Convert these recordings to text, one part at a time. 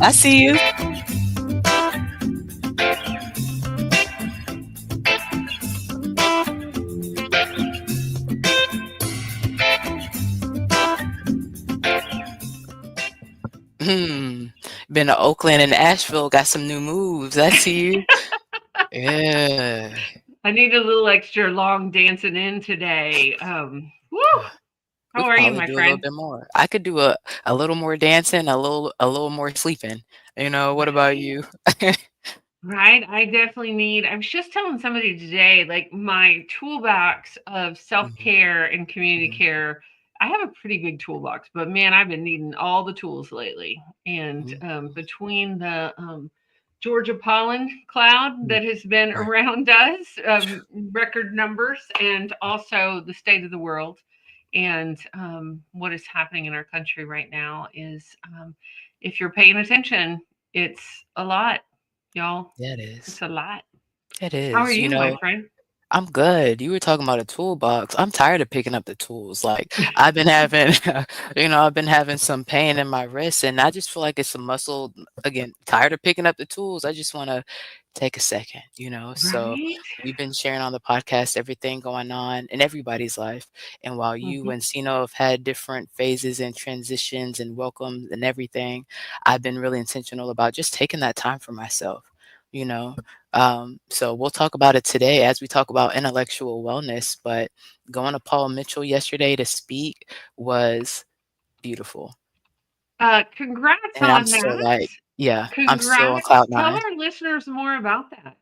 I see you. Hmm. Been to Oakland and Asheville, got some new moves. I see you. Yeah. I need a little extra long dancing in today. Woo! We How could are you, probably my do a little friend? bit more. I could do a little more dancing, a little more sleeping. What about Right? you? Right? I definitely need. I was just telling somebody today, like my toolbox of self Mhm, care and community mhm, care. I have a pretty big toolbox, but man, I've been needing all the tools lately. And mhm, between the Georgia pollen cloud mm, that has been right. around us, record numbers, and also the state of the world, and what is happening in our country right now is, if you're paying attention, it's a lot, y'all. Yeah, it It's is. a lot. It How are is. you, my friend? I'm good. You were talking about a toolbox. I'm tired of picking up the tools. Like I've been having, I've been having some pain in my wrist, and I just feel like it's a muscle. Again, tired of picking up the tools. I just want to take a second. So Right? we've been sharing on the podcast everything going on in everybody's life, and while you Hmm. and Sino have had different phases and transitions and welcomes and everything, I've been really intentional about just taking that time for myself. You know, so we'll talk about it today as we talk about intellectual wellness. But going to Paul Mitchell yesterday to speak was beautiful. Congrats And I'm on still that. like, yeah, I'm still on Congrats. cloud Tell nine. our listeners more about that.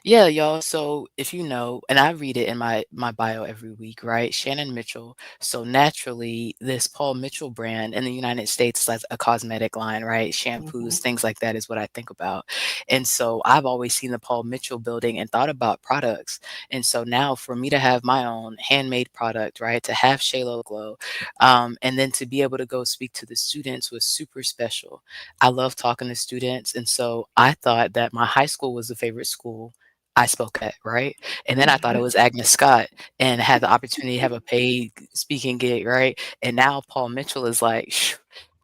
Yeah, y'all. So if you know, and I read it in my bio every week, right? Shannon Mitchell. So naturally, this Paul Mitchell brand in the United States is like a cosmetic line, right? Hmm. Shampoos, things like that is what I think about. And so I've always seen the Paul Mitchell building and thought about products. And so now for me to have my own handmade product, right? To have Shalo Glow, and then to be able to go speak to the students was super special. I love talking to students, and so I thought that my high school was a favorite school I spoke at, right? And then I thought it was Agnes Scott and had the opportunity to have a paid speaking gig, right? And now Paul Mitchell is like,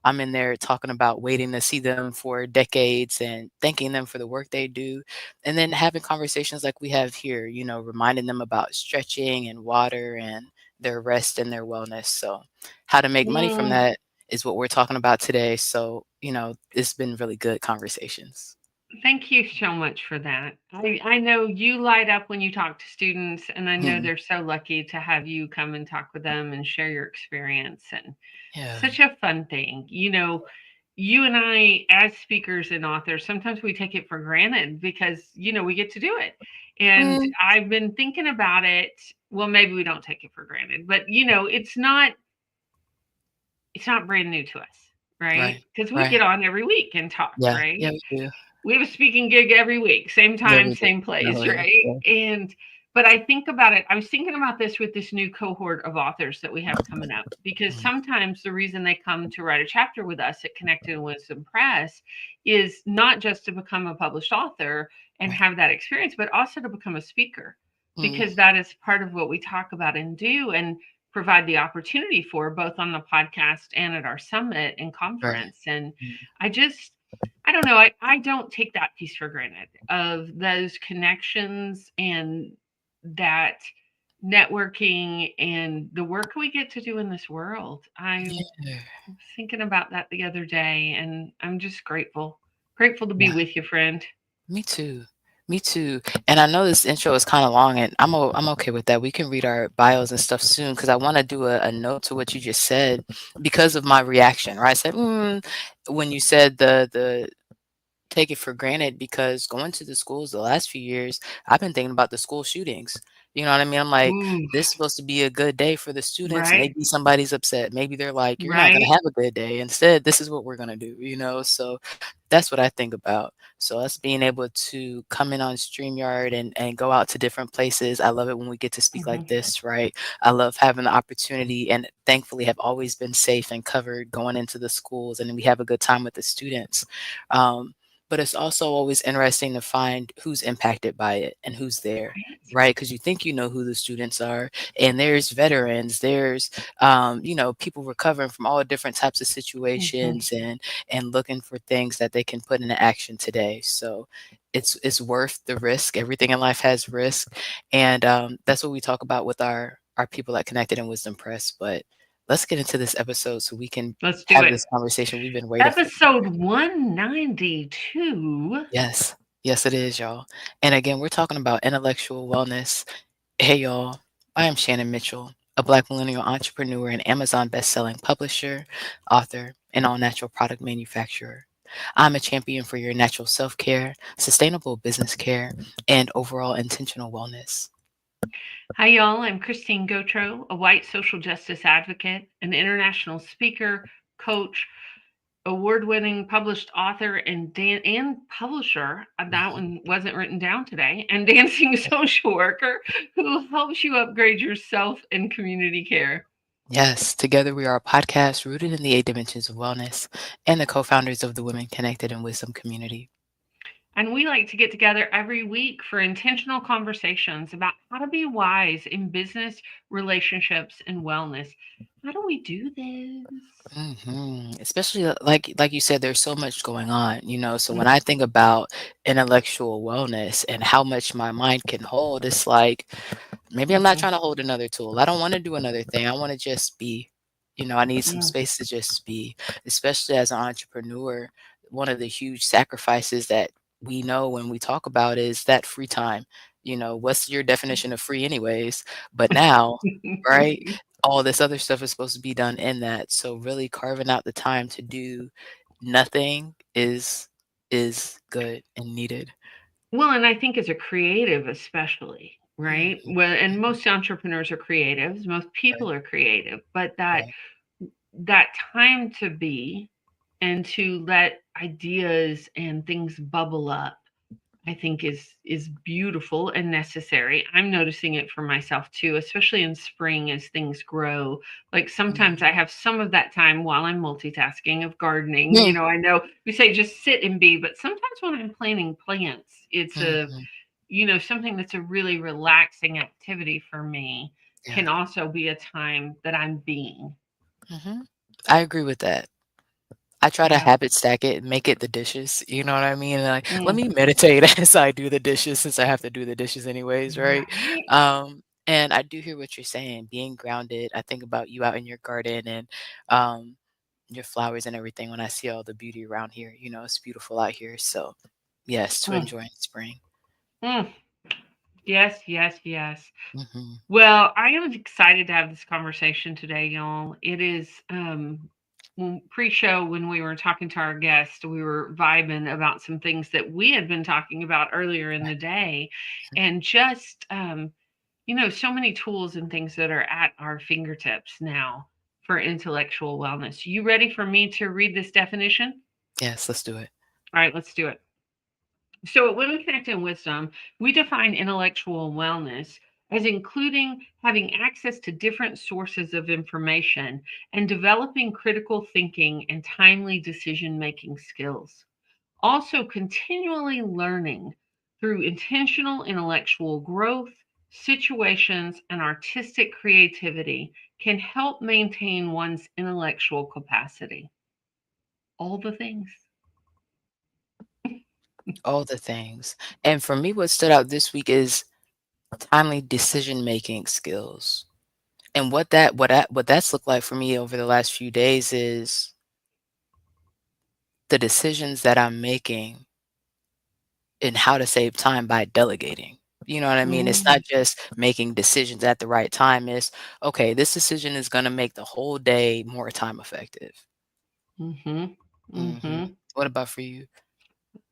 I'm in there talking about waiting to see them for decades and thanking them for the work they do. And then having conversations like we have here, reminding them about stretching and water and their rest and their wellness. So, how to make money from Mm, that is what we're talking about today. So, it's been really good conversations. thank you so much for that. I know you light up when you talk to students, and I know Mhm. they're so lucky to have you come and talk with them and share your experience. And Yeah. such a fun thing. You and I, as speakers and authors, sometimes we take it for granted because, we get to do it. And Mm, I've been thinking about it. Well, maybe we don't take it for granted, but it's not brand new to us, right? right. Because we Right. get on every week and talk, Yeah. Yeah, right? we do. We have a speaking gig every week, same Yeah, time, we do. same place, Definitely. right? Yeah. And but I think about it. I was thinking about this with this new cohort of authors that we have coming up, because Mhm. sometimes the reason they come to write a chapter with us at Connected Wisdom Press is not just to become a published author and Right. have that experience, but also to become a speaker, Mhm. because that is part of what we talk about and do, and provide the opportunity for, both on the podcast and at our summit and Right. conference. And Mhm. I just I don't know. I don't take that piece for granted, of those connections and that networking and the work we get to do in this world. I Yeah. was thinking about that the other day, and I'm just grateful. Grateful to be Yeah. with you, friend. Me too. Me too. And I know this intro is kind of long, and I'm okay with that. We can read our bios and stuff soon because I want to do a note to what you just said because of my reaction. Right? I said, when you said the take it for granted because going to the schools the last few years, I've been thinking about the school shootings. You know what I mean? I'm like, Ooh, this is supposed to be a good day for the students. right, Maybe somebody's upset. Maybe they're like, you're not going to right. have a good day. Instead, this is what we're going to do. So that's what I think about. So us being able to come in on StreamYard and go out to different places. I love it when we get to speak like Mhm. this, right? I love having the opportunity and thankfully have always been safe and covered going into the schools and we have a good time with the students. Um, but it's also always interesting to find who's impacted by it and who's there. right? Because you think you know who the students are, and there's veterans, there's people recovering from all different types of Mhm. situations and looking for things that they can put into action today. So it's worth the risk. Everything in life has risk, and that's what we talk about with our people at Connected and Wisdom Press. But let's get into this episode so we can Let's do have it. this conversation we've been waiting for. Episode 192. Yes. Yes, it is, y'all. And again, we're talking about intellectual wellness. Hey, y'all. I am Shannon Mitchell, a Black millennial entrepreneur and Amazon bestselling publisher, author, and all natural product manufacturer. I'm a champion for your natural self care, sustainable business care, and overall intentional wellness. Hi, y'all. I'm Christine Gautreaux, a white social justice advocate, an international speaker, coach, award-winning published author, and publisher. That Mhm. one wasn't written down today. And dancing social worker who helps you upgrade your self and community care. Yes, together we are a podcast rooted in the 8 dimensions of wellness and the co founders of the Women Connected and Wisdom community. And we like to get together every week for intentional conversations about how to be wise in business, relationships, and wellness. How do we do this? Especially like you said, there's so much going on, So Mm, when I think about intellectual wellness and how much my mind can hold, it's like maybe I'm not mhm, trying to hold another tool. I don't want to do another thing. I want to just be. I need some mm, space to just be, especially as an entrepreneur. One of the huge sacrifices that we know when we talk about is that free time. What's your definition of free, anyways? But now, right? All this other stuff is supposed to be done in that. So really carving out the time to do nothing is good and needed. Well, and I think as a creative, especially, right? Mhm. Well, and Mhm. most entrepreneurs are creatives, most Right, people are creative, but that right. that time to be and to let ideas and things bubble up, I think is beautiful and necessary. I'm noticing it for myself too, especially in spring as things grow. Like sometimes Mhm. I have some of that time while I'm multitasking of gardening. Mm, I know we say just sit and be, but sometimes when I'm planting plants, it's a mhm. something that's a really relaxing activity for me Yeah. can also be a time that I'm being. Mhm. I agree with that. I try to Yeah. habit stack it and make it the dishes, you know what I mean? Like, let Mm, me meditate as I do the dishes since I have to do the dishes anyways, right? right. And I do hear what you're saying, being grounded. I think about you out in your garden and um, your flowers and everything when I see all the beauty around here. It's beautiful out here. So, yes, to Mm, enjoy spring. mm. Yes, yes, yes. Mhm. Well, I am excited to have this conversation today, y'all. It is pre-show when we were talking to our guest, we were vibing about some things that we had been talking about earlier in the day, and just so many tools and things that are at our fingertips now for intellectual wellness. You ready for me to read this definition? Yes, let's do it. All right, let's do it. So, at Women Connect and Wisdom, we define intellectual wellness as including having access to different sources of information and developing critical thinking and timely decision making skills. Also, continually learning through intentional intellectual growth, situations, and artistic creativity can help maintain one's intellectual capacity. All the things. All the things. And for me, what stood out this week is timely decision making skills. And what that's looked like for me over the last few days is the decisions that I'm making and how to save time by delegating. You know what I mean? It's Mm, not just making decisions at the right time. It's okay, this decision is going to make the whole day more time effective. mm-hmm. Hmm. Mm-hmm. What about for you?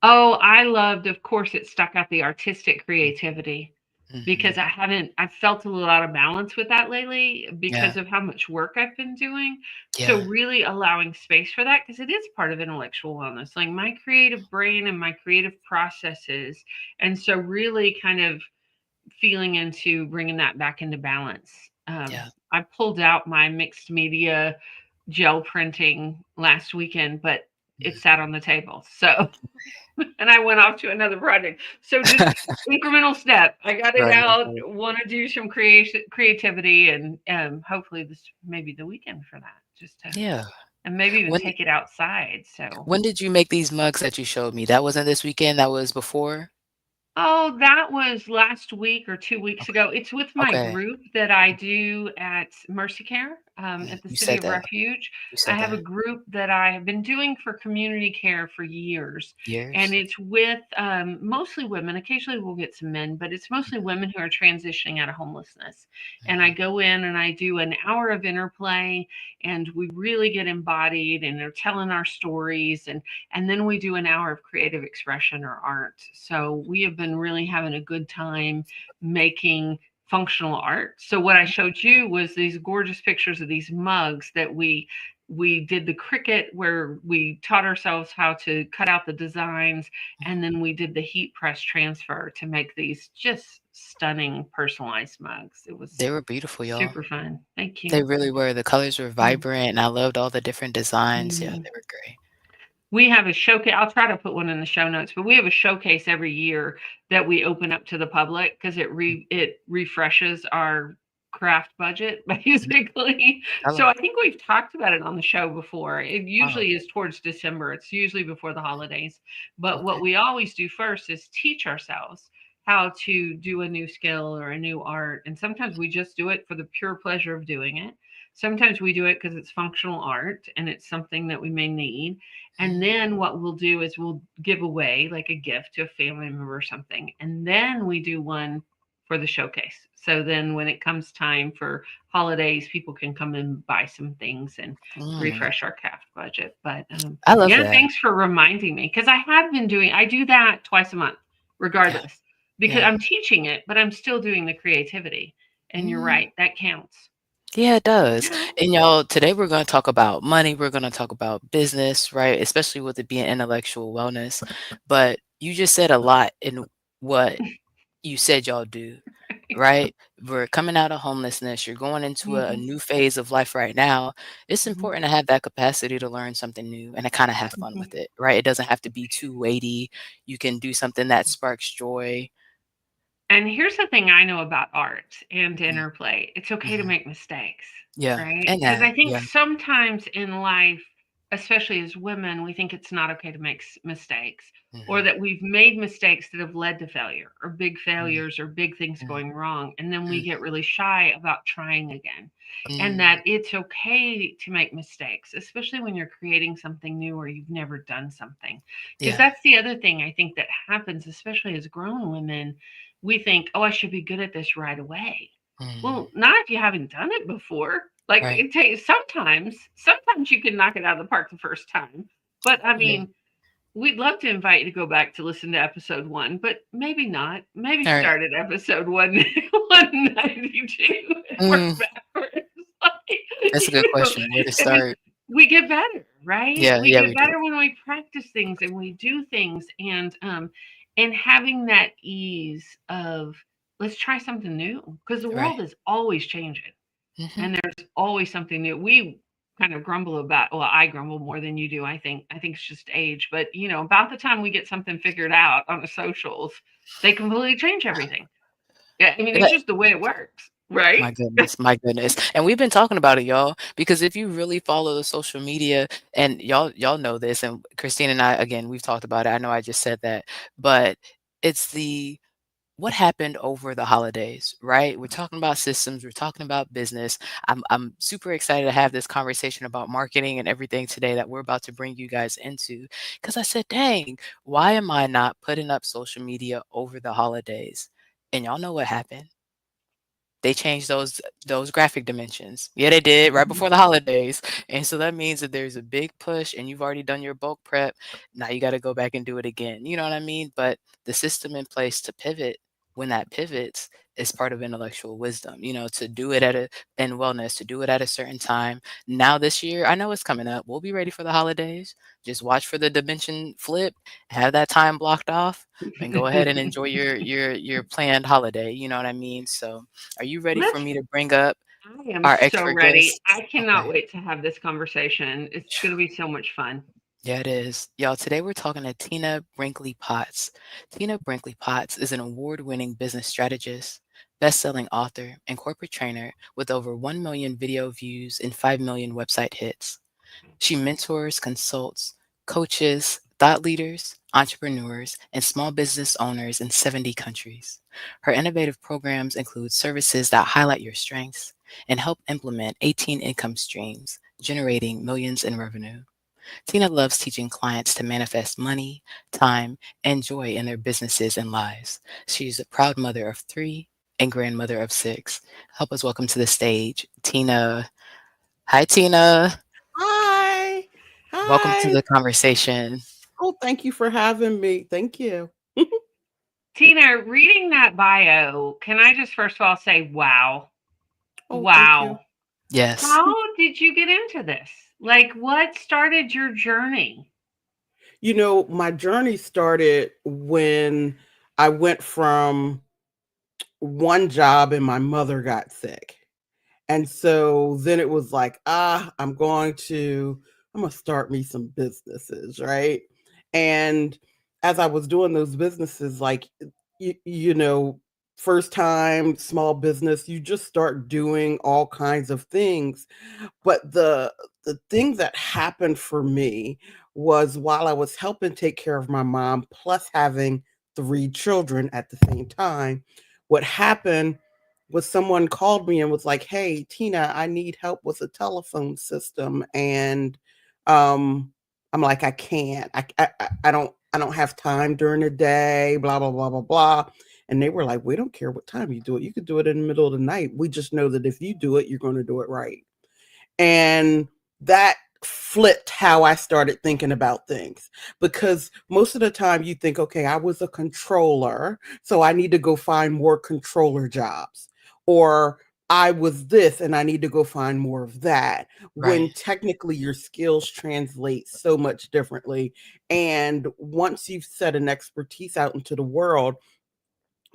Oh, I loved, of course, it stuck out the artistic creativity Hmm. because I've felt a little out of balance with that lately Yeah, because of how much work I've been doing. So, yeah, really allowing space for that because it is part of intellectual wellness, like my creative brain and my creative processes. And so, really kind of feeling into bringing that back into balance. yeah. I pulled out my mixed media gel printing last weekend, but it sat on the table. So, and I went off to another project. So just incremental step. I got it Right, right, out. right. Want to do some creativity, and hopefully this maybe the weekend for that, just to Yeah. and maybe even When take it outside. So when did you make these mugs that you showed me? That wasn't this weekend, that was before? oh, that was last week or 2 weeks Okay. ago. It's with my Okay. group that I do at Mercy Care, at the You City said of that. Refuge. You I said have a that. group that I have been doing for community care for years, and Years? it's with mostly women. Occasionally we'll get some men, but it's mostly women who are transitioning out of homelessness. And I Mhm. go in and I do an hour of interplay, and we really get embodied, and they're telling our stories, and then we do an hour of creative expression or art. So we have been really having a good time making functional art. So what I showed you was these gorgeous pictures of these mugs that we did the Cricut where we taught ourselves how to cut out the designs, and then we did the heat press transfer to make these just stunning personalized mugs. It was They were beautiful, y'all. super fun. Thank you. They really were. The colors were Mm. vibrant, and I loved all the different designs. Yeah, Mhm. they were great. We have a showcase. I'll try to put one in the show notes, but we have a showcase every year that we open up to the public because it refreshes our craft budget Mhm. basically. I So love I think we've talked about it on the show before. It wow, usually is towards December. It's usually before the holidays. But what okay. we always do first is teach ourselves how to do a new skill or a new art. And sometimes we just do it for the pure pleasure of doing it. Sometimes we do it because it's functional art and it's something that we may need. And Mhm. then what we'll do is we'll give away like a gift to a family member or something. And then we do one for the showcase. So then when it comes time for holidays, people can come and buy some things and Mm, refresh our craft budget. But I love yeah, that. thanks for reminding me because I do that twice a month, Yeah, regardless, because yeah. I'm teaching it, but I'm still doing the creativity. And you're Mm. right, that counts. Yeah, it does. Yeah. And y'all, today we're going to talk about money. We're going to talk about business, right? Especially with it being intellectual wellness. But you just said a lot in what you said y'all do, right? We're coming out of homelessness. You're going into a Mhm, new phase of life right now. It's mhm, important to have that capacity to learn something new and to kind of have fun mhm. with it, right? It doesn't have to be too weighty. You can do something that sparks joy. And here's the thing I know about art and Mhm, interplay. It's okay to mhm. make mistakes, Yeah. right? And Because that. I think Yeah. sometimes in life, especially as women, we think it's not okay to make mistakes or Hmm. that we've made mistakes that have led to failure or big Hmm. failures or big things going wrong. And then we get Hmm. really shy about trying again. And Mm. that it's okay to make mistakes, especially when you're creating something new or you've never done something. Because Yeah. that's the other thing I think that happens, especially as grown women, we think, "Oh, I should be good at this right away." Mm. Well, not if you haven't done it before. Like Right. it takes sometimes you can knock it out of the park the first time. But I Yeah. mean, we'd love to invite you to go back to listen to episode 1, but maybe not. Maybe All right. start at episode 192 and work Mm. backwards. Like, That's a good question. Where to I mean, start? we get better, right? Yeah. We Yeah, get we do. better when we practice things and we do things, and having that ease of let's try something new because the Right. world is always changing Hmm. and there's always something new. We kind of grumble about, well, I grumble more than you do. I think it's just age, but about the time we get something figured out on the socials, they completely change everything. Yeah, I mean, it's just the way it works, right? My goodness, my goodness. And we've been talking about it, y'all, because if you really follow the social media and y'all know this, and Christine and I, again, we've talked about it. I know I just said that, but it's the what happened over the holidays, right? We're talking about systems, we're talking about business. I'm super excited to have this conversation about marketing and everything today that we're about to bring you guys into. Because I said, dang, why am I not putting up social media over the holidays? And y'all know what happened? They changed those graphic dimensions. Yeah, they did right Mhm. before the holidays. And so that means that there's a big push and you've already done your bulk prep. Now you got to go back and do it again. You know what I mean? But the system in place to pivot when that pivots is part of intellectual wisdom, to do it at a in wellness, to do it at a certain time. Now this year, I know it's coming up. We'll be ready for the holidays. Just watch for the dimension flip, have that time blocked off, and go ahead and enjoy your planned holiday. You know what I mean? So are you ready for Let's me to bring up I am our so expert ready. guest? I cannot Okay, wait to have this conversation. It's going to be so much fun. Yeah, it is. Y'all, today we're talking to Tina Brinkley Potts. Tina Brinkley Potts is an award winning business strategist, best selling author, and corporate trainer with over 1 million video views and 5 million website hits. She mentors, consults, coaches, thought leaders, entrepreneurs, and small business owners in 70 countries. Her innovative programs include services that highlight your strengths and help implement 18 income streams, generating millions in revenue. Tina loves teaching clients to manifest money, time, and joy in their businesses and lives. She's a proud mother of three and grandmother of six. Help us welcome to the stage Tina. Hi, Tina. Hi. Welcome to Hi. the conversation. Oh, thank you for having me. Thank you. Tina, reading that bio, can I just first of all say, wow, Oh, thank you. wow. Yes. How did you get into this? Like, what started your journey? My journey started when I went from one job and my mother got sick. And so then it was like, I'm going to start me some businesses, right? And as I was doing those businesses, like, you, you know, first time small business, you just start doing all kinds of things. But the thing that happened for me was while I was helping take care of my mom, plus having three children at the same time, what happened was someone called me and was like, "Hey, Tina, I need help with a telephone system." And um, I'm like, "I can't. I don't have time during the day. Blah blah blah blah blah." And they were like, "We don't care what time you do it. You could do it in the middle of the night. We just know that if you do it, you're going to do it right." And that flipped how I started thinking about things, because most of the time you think, okay, I was a controller, so I need to go find more controller jobs. Or I was this and I need to go find more of that, Right. when technically your skills translate so much differently. And once you've set an expertise out into the world,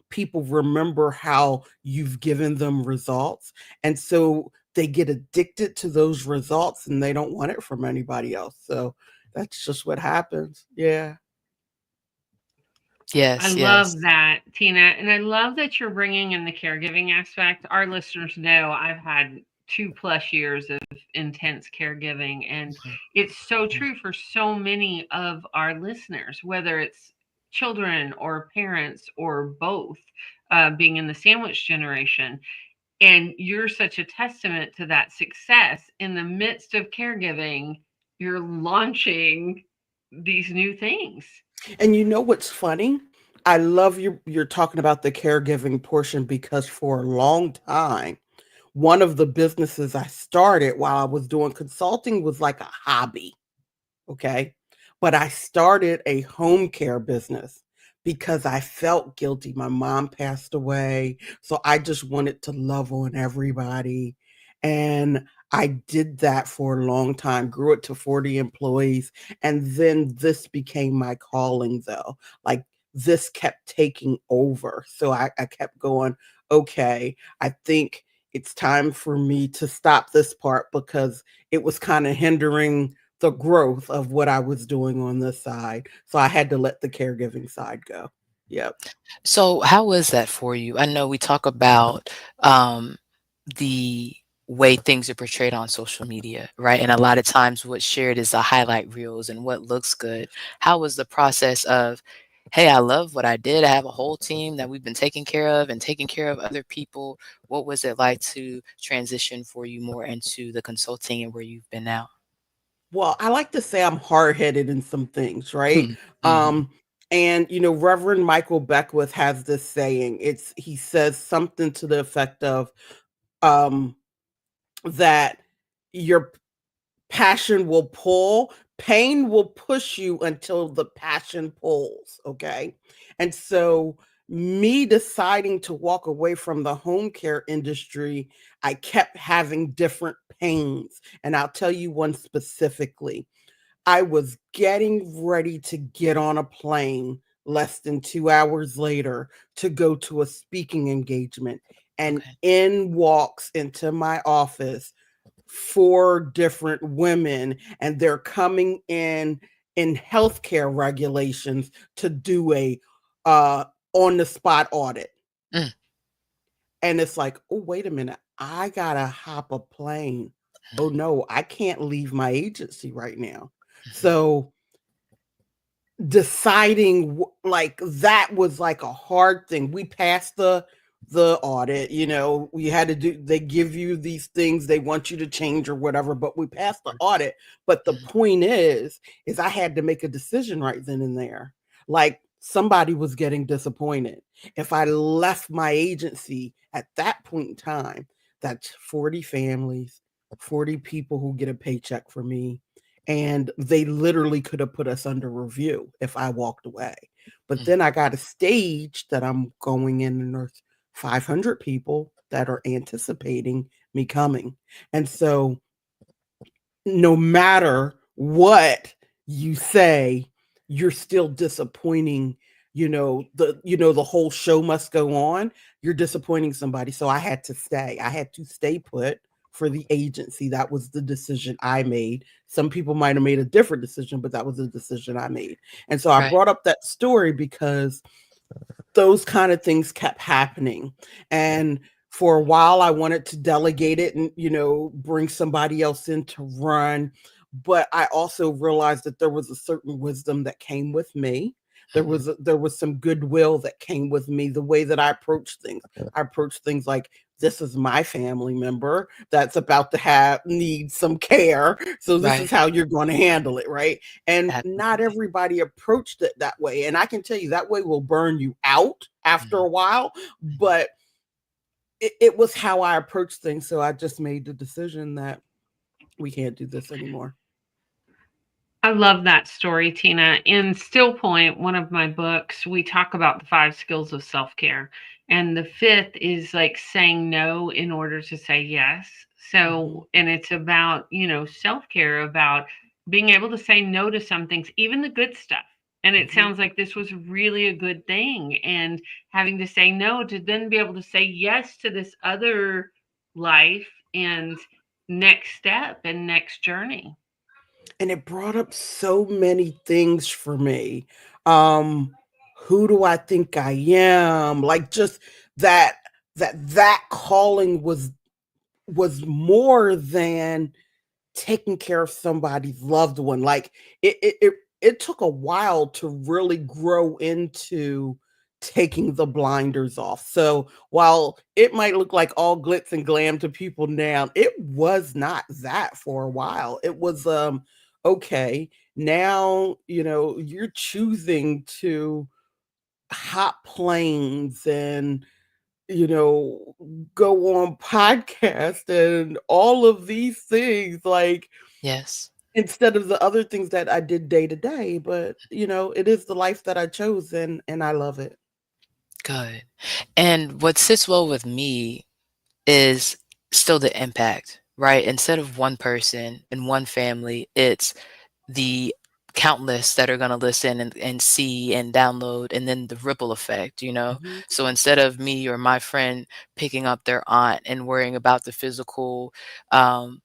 people remember how you've given them results. And so they get addicted to those results and they don't want it from anybody else. So that's just what happens. Yeah. I Yes, yes. love that, Tina. And I love that you're bringing in the caregiving aspect. Our listeners know I've had 2+ years of intense caregiving, and Mhm. it's so true for so many of our listeners, whether it's children or parents or both, being in the sandwich generation. And you're such a testament to that success in the midst of caregiving. You're launching these new things. And you know what's funny? I love you're talking about the caregiving portion, because for a long time, one of the businesses I started while I was doing consulting was like a hobby. Okay. But I started a home care business because I felt guilty. My mom passed away. So I just wanted to love on everybody. And I did that for a long time, grew it to 40 employees. And then this became my calling, though. Like, this kept taking over. So I kept going, okay, I think it's time for me to stop this part, because it was kind of hindering the growth of what I was doing on this side. So I had to let the caregiving side go. Yep. So, how was that for you? I know we talk about um, the way things are portrayed on social media, right? And a lot of times what's shared is the highlight reels and what looks good. How was the process of, hey, I love what I did. I have a whole team that we've been taking care of and taking care of other people. What was it like to transition for you more into the consulting and where you've been now? Well, I like to say I'm hard headed in some things, right? Hmm. Um, and Reverend Michael Beckwith has this saying. He says something to the effect of um that your passion will pull, pain will push you until the passion pulls. Okay. And so, me deciding to walk away from the home care industry, I kept having different pains. And I'll tell you one specifically. I was getting ready to get on a plane less than 2 hours later to go to a speaking engagement. And Okay. in walks into my office four different women, and they're coming in in healthcare regulations to do a uh, on the spot audit. Mm, And it's like, oh, wait a minute, I gotta hop a plane. Oh no, I can't leave my agency right now. mhm, So deciding like that was like a hard thing. We passed the audit, you know, we had to do, they give you these things they want you to change or whatever, but we passed the audit. But the mhm, point is I had to make a decision right then and there. Like somebody was getting disappointed. If I left my agency at that point in time, that's 40 families, 40 people who get a paycheck from me, and they literally could have put us under review if I walked away. But mm, then I got a stage that I'm going in, and there's 500 people that are anticipating me coming. And so no matter what you say, you're still disappointing, the whole show must go on. You're disappointing somebody. So I had to stay. I had to stay put for the agency. That was the decision I made. Some people might have made a different decision, but that was the decision I made. And so I right, brought up that story because those kind of things kept happening. And for a while, I wanted to delegate it and, bring somebody else in to run. But I also realized that there was a certain wisdom that came with me. mhm, There was some goodwill that came with me, the way that I approached things. I approached things like, this is my family member that's about to have need some care. So this is right, how you're going to handle it, right? And not absolutely. everybody approached it that way. And I can tell you that way will burn you out after Mhm, a while, mhm. but it was how I approached things. So I just made the decision that we can't do this anymore. I love that story, Tina. In Still Point, one of my books, we talk about the 5 skills of self care. And the fifth is like saying no in order to say yes. Mhm. So, and it's about, self care, about being able to say no to some things, even the good stuff. And it Mhm. sounds like this was really a good thing. And having to say no to then be able to say yes to this other life and next step and next journey. And it brought up so many things for me. Um, who do I think I am? Like just that that calling was more than taking care of somebody's loved one. Like it took a while to really grow into taking the blinders off. So while it might look like all glitz and glam to people now, it was not that for a while. It was okay, now you're choosing to hop planes and you know, go on podcast and all of these things, like Yes, instead of the other things that I did day to day. But it is the life that I chose, and I love it. good. And what sits well with me is still the impact, right? Instead of one person and one family, it's the countless that are going to listen and see and download, and then the ripple effect, you know? Mhm. So instead of me or my friend picking up their aunt and worrying about the physical um,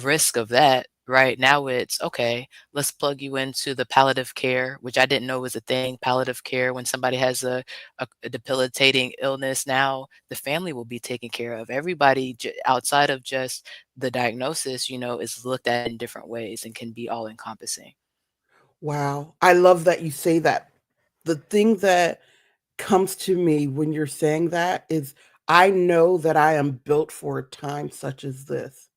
risk of that, right? Now it's okay, let's plug you into the palliative care, which I didn't know was a thing. Palliative care, when somebody has a debilitating illness, now the family will be taken care of. Everybody outside of just the diagnosis, is looked at in different ways and can be all encompassing. Wow, I love that you say that. The thing that comes to me when you're saying that is I know that I am built for a time such as this.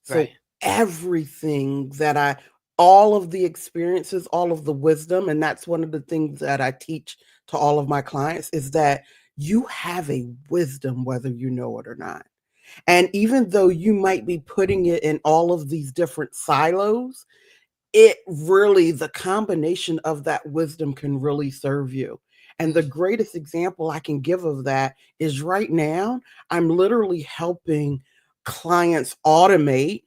Right. So everything that all of the experiences, all of the wisdom, and that's one of the things that I teach to all of my clients is that you have a wisdom whether you know it or not. And even though you might be putting it in all of these different silos, it really the combination of that wisdom can really serve you. And the Mhm. greatest example I can give of that is right now, I'm literally helping clients automate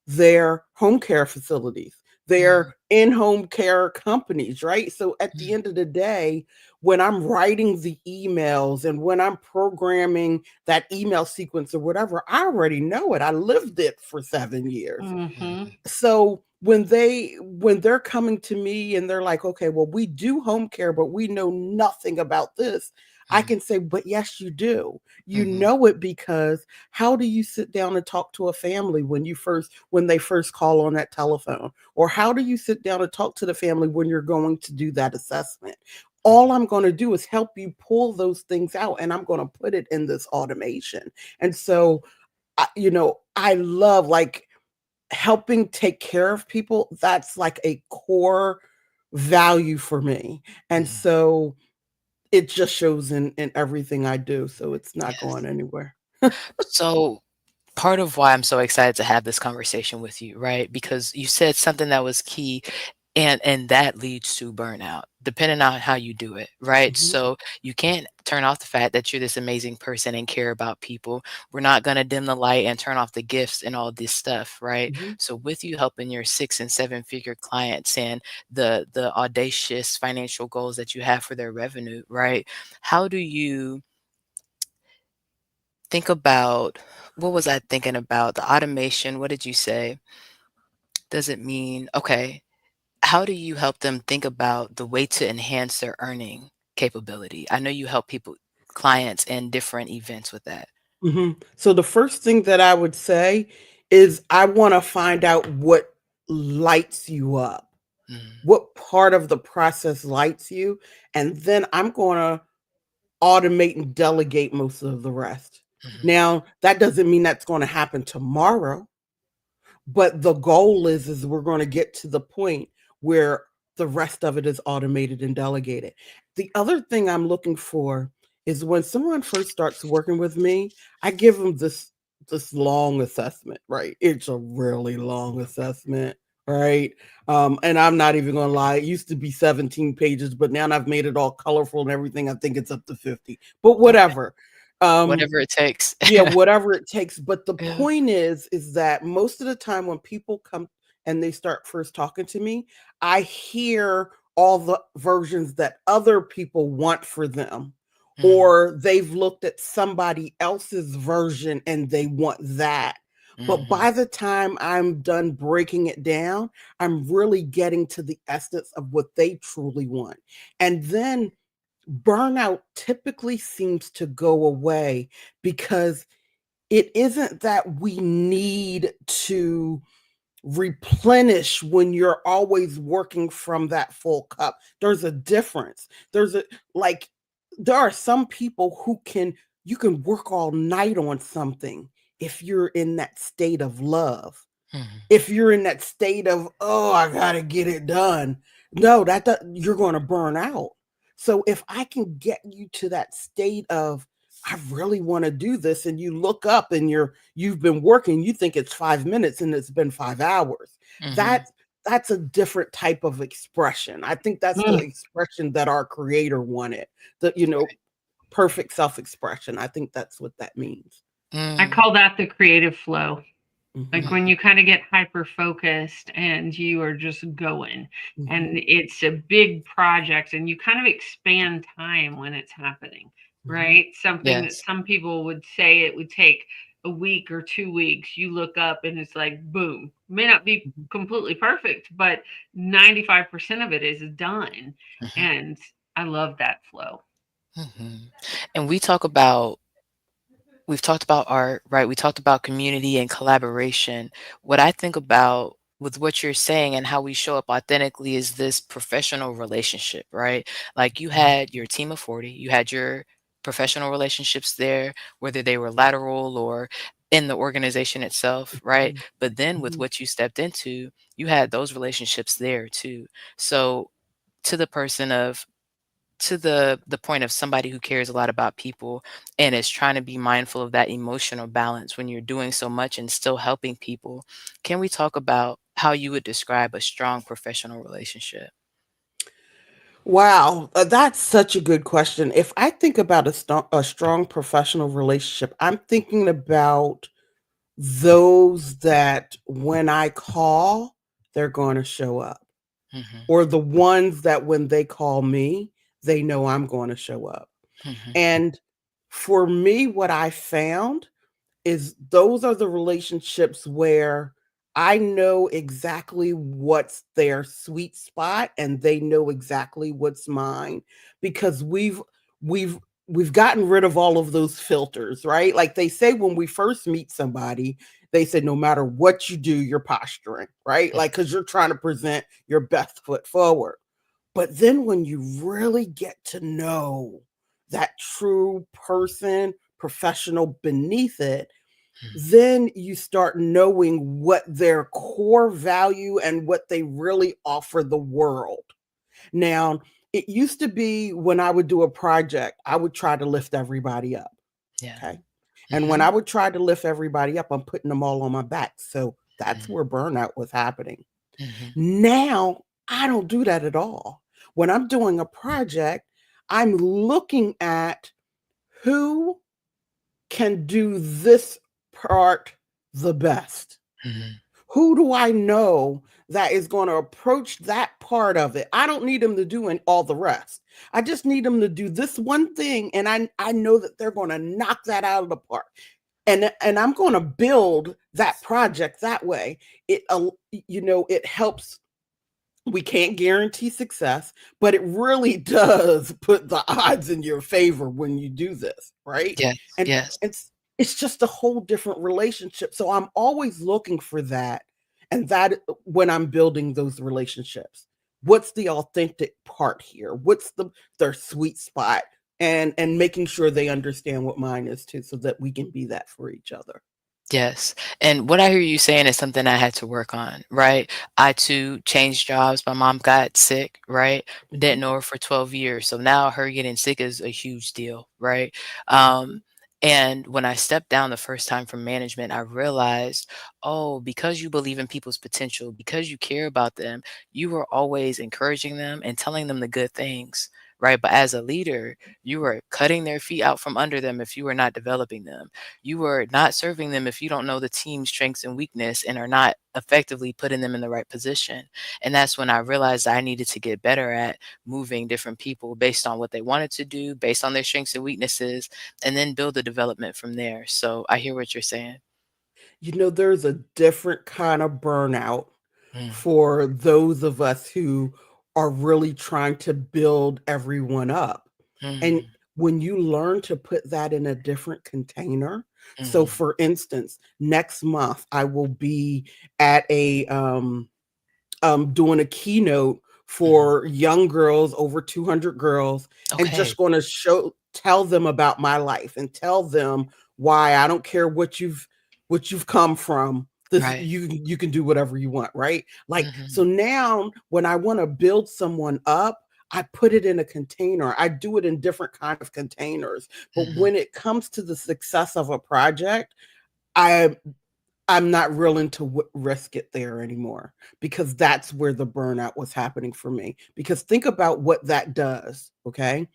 their home care facilities, Mm, their in-home care companies, right? So at the mm, end of the day, when I'm writing the emails and when I'm programming that email sequence or whatever, I already know it. I lived it for 7 years. Mm-hmm. mm, So when they're coming to me and they're like, okay, well, we do home care, but we know nothing about this. I Mhm. can say, but yes, you do. You Mhm. know it because how do you sit down and talk to a family when they first call on that telephone? Or how do you sit down and talk to the family when you're going to do that assessment? All I'm going to do is help you pull those things out and I'm going to put it in this automation. And so, I love like helping take care of people. That's like a core value for me. And Mhm. so it just shows in everything I do. So it's not going Yes. anywhere. So part of why I'm so excited to have this conversation with you, right? Because you said something that was key and that leads to burnout, depending on how you do it, right? Mhm, So you can't turn off the fact that you're this amazing person and care about people. We're not going to dim the light and turn off the gifts and all this stuff, right? mhm. So with you helping your 6 and 7 figure clients and the audacious financial goals that you have for their revenue, right? How do you think about what was I thinking about? The automation, what did you say? Does it mean okay, how do you help them think about the way to enhance their earning capability? I know you help people clients in different events with that. So the first thing that I would say is I want to find out what lights you up. Mhm, What part of the process lights you? And then I'm going to automate and delegate most of the rest. mhm, Now, that doesn't mean that's going to happen tomorrow, but the goal is we're going to get to the point where the rest of it is automated and delegated. The other thing I'm looking for is when someone first starts working with me, I give them this long assessment, right? It's a really long assessment, right? And I'm not even gonna lie, it used to be 17 pages, but now I've made it all colorful and everything. I think it's up to 50, but okay. whatever. Um, Whatever it takes. yeah, whatever it takes. But the Yeah. point is that most of the time when people come and they start first talking to me, I hear all the versions that other people want for them. Mhm, Or they've looked at somebody else's version and they want that. But mhm, by the time I'm done breaking it down, I'm really getting to the essence of what they truly want. And then burnout typically seems to go away because it isn't that we need to replenish when you're always working from that full cup. There's a difference. There's a like there are some people who can you can work all night on something if you're in that state of love. mhm, If you're in that state of, oh, I gotta get it done, no, you're gonna burn out. So if I can get you to that state of, I really want to do this, and you look up and you've been working, you think it's 5 minutes and it's been 5 hours. mhm. That's a different type of expression. I think that's the Mm, expression that our creator wanted. The perfect self-expression. I think that's what that means. I Mm, call that the creative flow. Like Mhm, when mhm, you kind of get hyper focused and you are just going, and mhm, it's a big project, and you kind of expand time when it's happening, mhm, right? Something that yes. some people would say it would take a week or 2 weeks. You look up and it's like, boom. May not be mhm. completely perfect, but 95% of it is done. Mhm, And I love that flow. mhm. And we've talked about art, right? We talked about community and collaboration. What I think about with what you're saying and how we show up authentically is this professional relationship, right? Like you had your team of 40, you had your professional relationships there, whether they were lateral or in the organization itself, right? Mhm, But then with mhm. what you stepped into, you had those relationships there too. So to the person of to the point of somebody who cares a lot about people and is trying to be mindful of that emotional balance when you're doing so much and still helping people, can we talk about how you would describe a strong professional relationship? Wow, that's such a good question. If I think about a strong professional relationship, I'm thinking about those that when I call, they're going to show up, Mhm, or the ones that when they call me, they know I'm going to show up. mhm, And for me, what I found is those are the relationships where I know exactly what's their sweet spot and they know exactly what's mine because we've we've gotten rid of all of those filters, right? Like they say when we first meet somebody, they said no matter what you do, you're posturing, right? Like cuz you're trying to present your best foot forward. But then when you really get to know that true person, professional beneath it, Mhm. then you start knowing what their core value and what they really offer the world. Now, it used to be when I would do a project, I would try to lift everybody up. Yeah. Okay. And when I Mhm. would try to lift everybody up, I'm putting them all on my back. So that's Mhm. where burnout was happening. Mhm. Now, I don't do that at all. When I'm doing a project, I'm looking at who can do this part the best. Mhm. Who do I know that is going to approach that part of it? I don't need them to do all the rest. I just need them to do this one thing, and I know that they're going to knock that out of the park. And I'm going to build that project that way. It it helps. We can't guarantee success, but it really does put the odds in your favor when you do this, right? Yes. And Yes. it's just a whole different relationship. So I'm always looking for that. And that when I'm building those relationships, what's the authentic part here? What's their sweet spot? And making sure they understand what mine is too, so that we can be that for each other. Yes. And what I hear you saying is something I had to work on, right? I too changed jobs. My mom got sick, right? Didn't Mhm, know her for 12 years. So now her getting sick is a huge deal, right? mhm, And when I stepped down the first time from management, I realized, oh, because you believe in people's potential, because you care about them, you are always encouraging them and telling them the good things, right? But as a leader, you are cutting their feet out from under them if you are not developing them. You are not serving them if you don't know the team's strengths and weakness and are not effectively putting them in the right position. And that's when I realized I needed to get better at moving different people based on what they wanted to do, based on their strengths and weaknesses, and then build the development from there. So I hear what you're saying. There's a different kind of burnout Mm, for those of us who are really trying to build everyone up. And mm, when you learn to put that in a different container, so mm, for instance, next month I will be at a doing a keynote mhm. for young girls, over 200 girls, and Okay. just going to tell them about my life and tell them why I don't care what you've come from. This Right. you can do whatever you want, right? Like so Mhm, now when I want to build someone up, I put it in a container. I do it in different kind of containers. But mhm, when it comes to the success of a project, I I'm not willing to risk it there anymore because that's where the burnout was happening for me. Because think about what that does. Okay.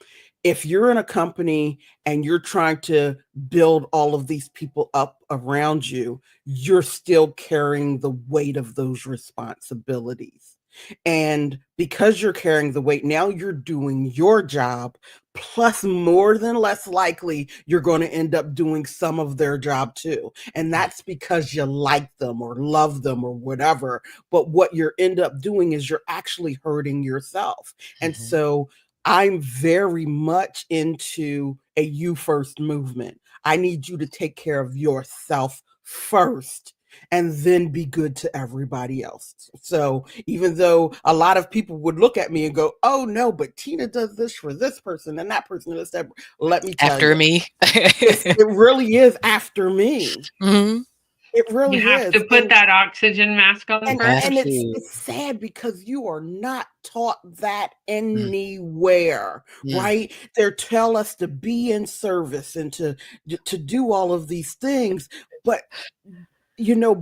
If you're in a company and you're trying to build all of these people up around you, you're still carrying the weight of those responsibilities. And because you're carrying the weight, now you're doing your job. Plus, more than less likely, you're going to end up doing some of their job too, and mm, that's because you like them or love them or whatever. But what you end up doing is you're actually hurting yourself. And mhm, so I'm very much into a you first movement. I need you to take care of yourself first and then be good to everybody else. So even though a lot of people would look at me and go, oh no, but Tina does this for this person and that person does that. Let me tell after you, me. it really is after me. Mhm. It You really have is. to put that oxygen mask on And Have first. and it's to. it's sad because you are not taught that Mm, anywhere, mm, right? They tell us to be in service and to do all of these things, but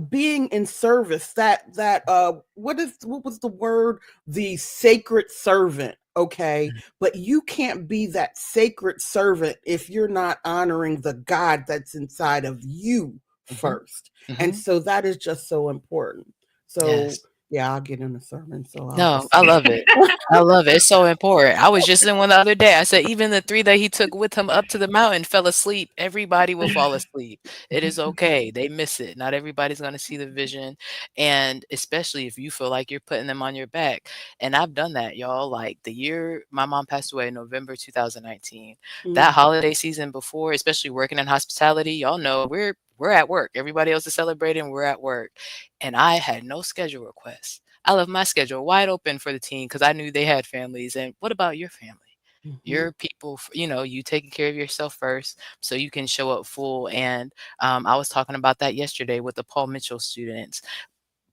being in service, what was the word, the sacred servant, okay, mm, but you can't be that sacred servant if you're not honoring the God that's inside of you mhm, first. And mhm. so that is just so important. So Yes. Yeah, I'll get in a sermon, so I'll No, just I love it. I love it. It's so important. I was just in one the other day. I said, even the three that he took with him up to the mountain fell asleep. Everybody will fall asleep. It is okay. They miss it. Not everybody's going to see the vision. And especially if you feel like you're putting them on your back. And I've done that, y'all. Like the year my mom passed away, November 2019, that Mm, holiday season before, especially working in hospitality, y'all know we're at work. Everybody else is celebrating. We're at work. And I had no schedule requests. I left my schedule wide open for the team because I knew they had families. And what about your family? mhm, Your people, you taking care of yourself first so you can show up full. And I was talking about that yesterday with the Paul Mitchell students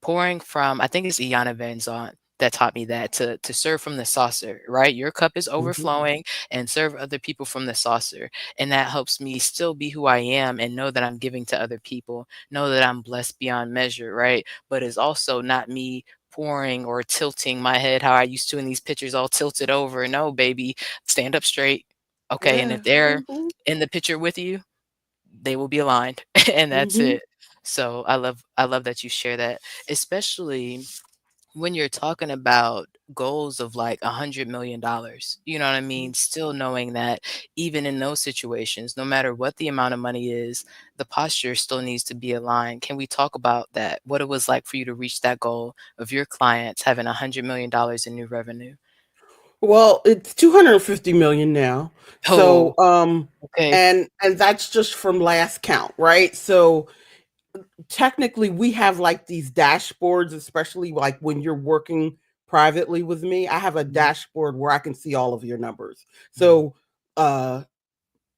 pouring from, I think it's Iana Van Zant that taught me that to serve from the saucer, right? Your cup is mhm. overflowing and serve other people from the saucer. And that helps me still be who I am and know that I'm giving to other people, know that I'm blessed beyond measure, right? But it's also not me pouring or tilting my head how I used to in these pictures all tilted over. No, baby, stand up straight. Okay. And if Yeah. they're Mhm, in the picture with you, they will be aligned and that's mhm. it. So I love that you share that, especially when you're talking about goals of like $100 million. You know what I mean? Still knowing that even in those situations, no matter what the amount of money is, the posture still needs to be aligned. Can we talk about that? What it was like for you to reach that goal of your clients having $100 million in new revenue? Well, it's 250 million now. Oh, So, okay. and that's just from last count, right? So technically we have like these dashboards, especially like when you're working privately with me. I have a Mhm, dashboard where I can see all of your numbers. mhm. So uh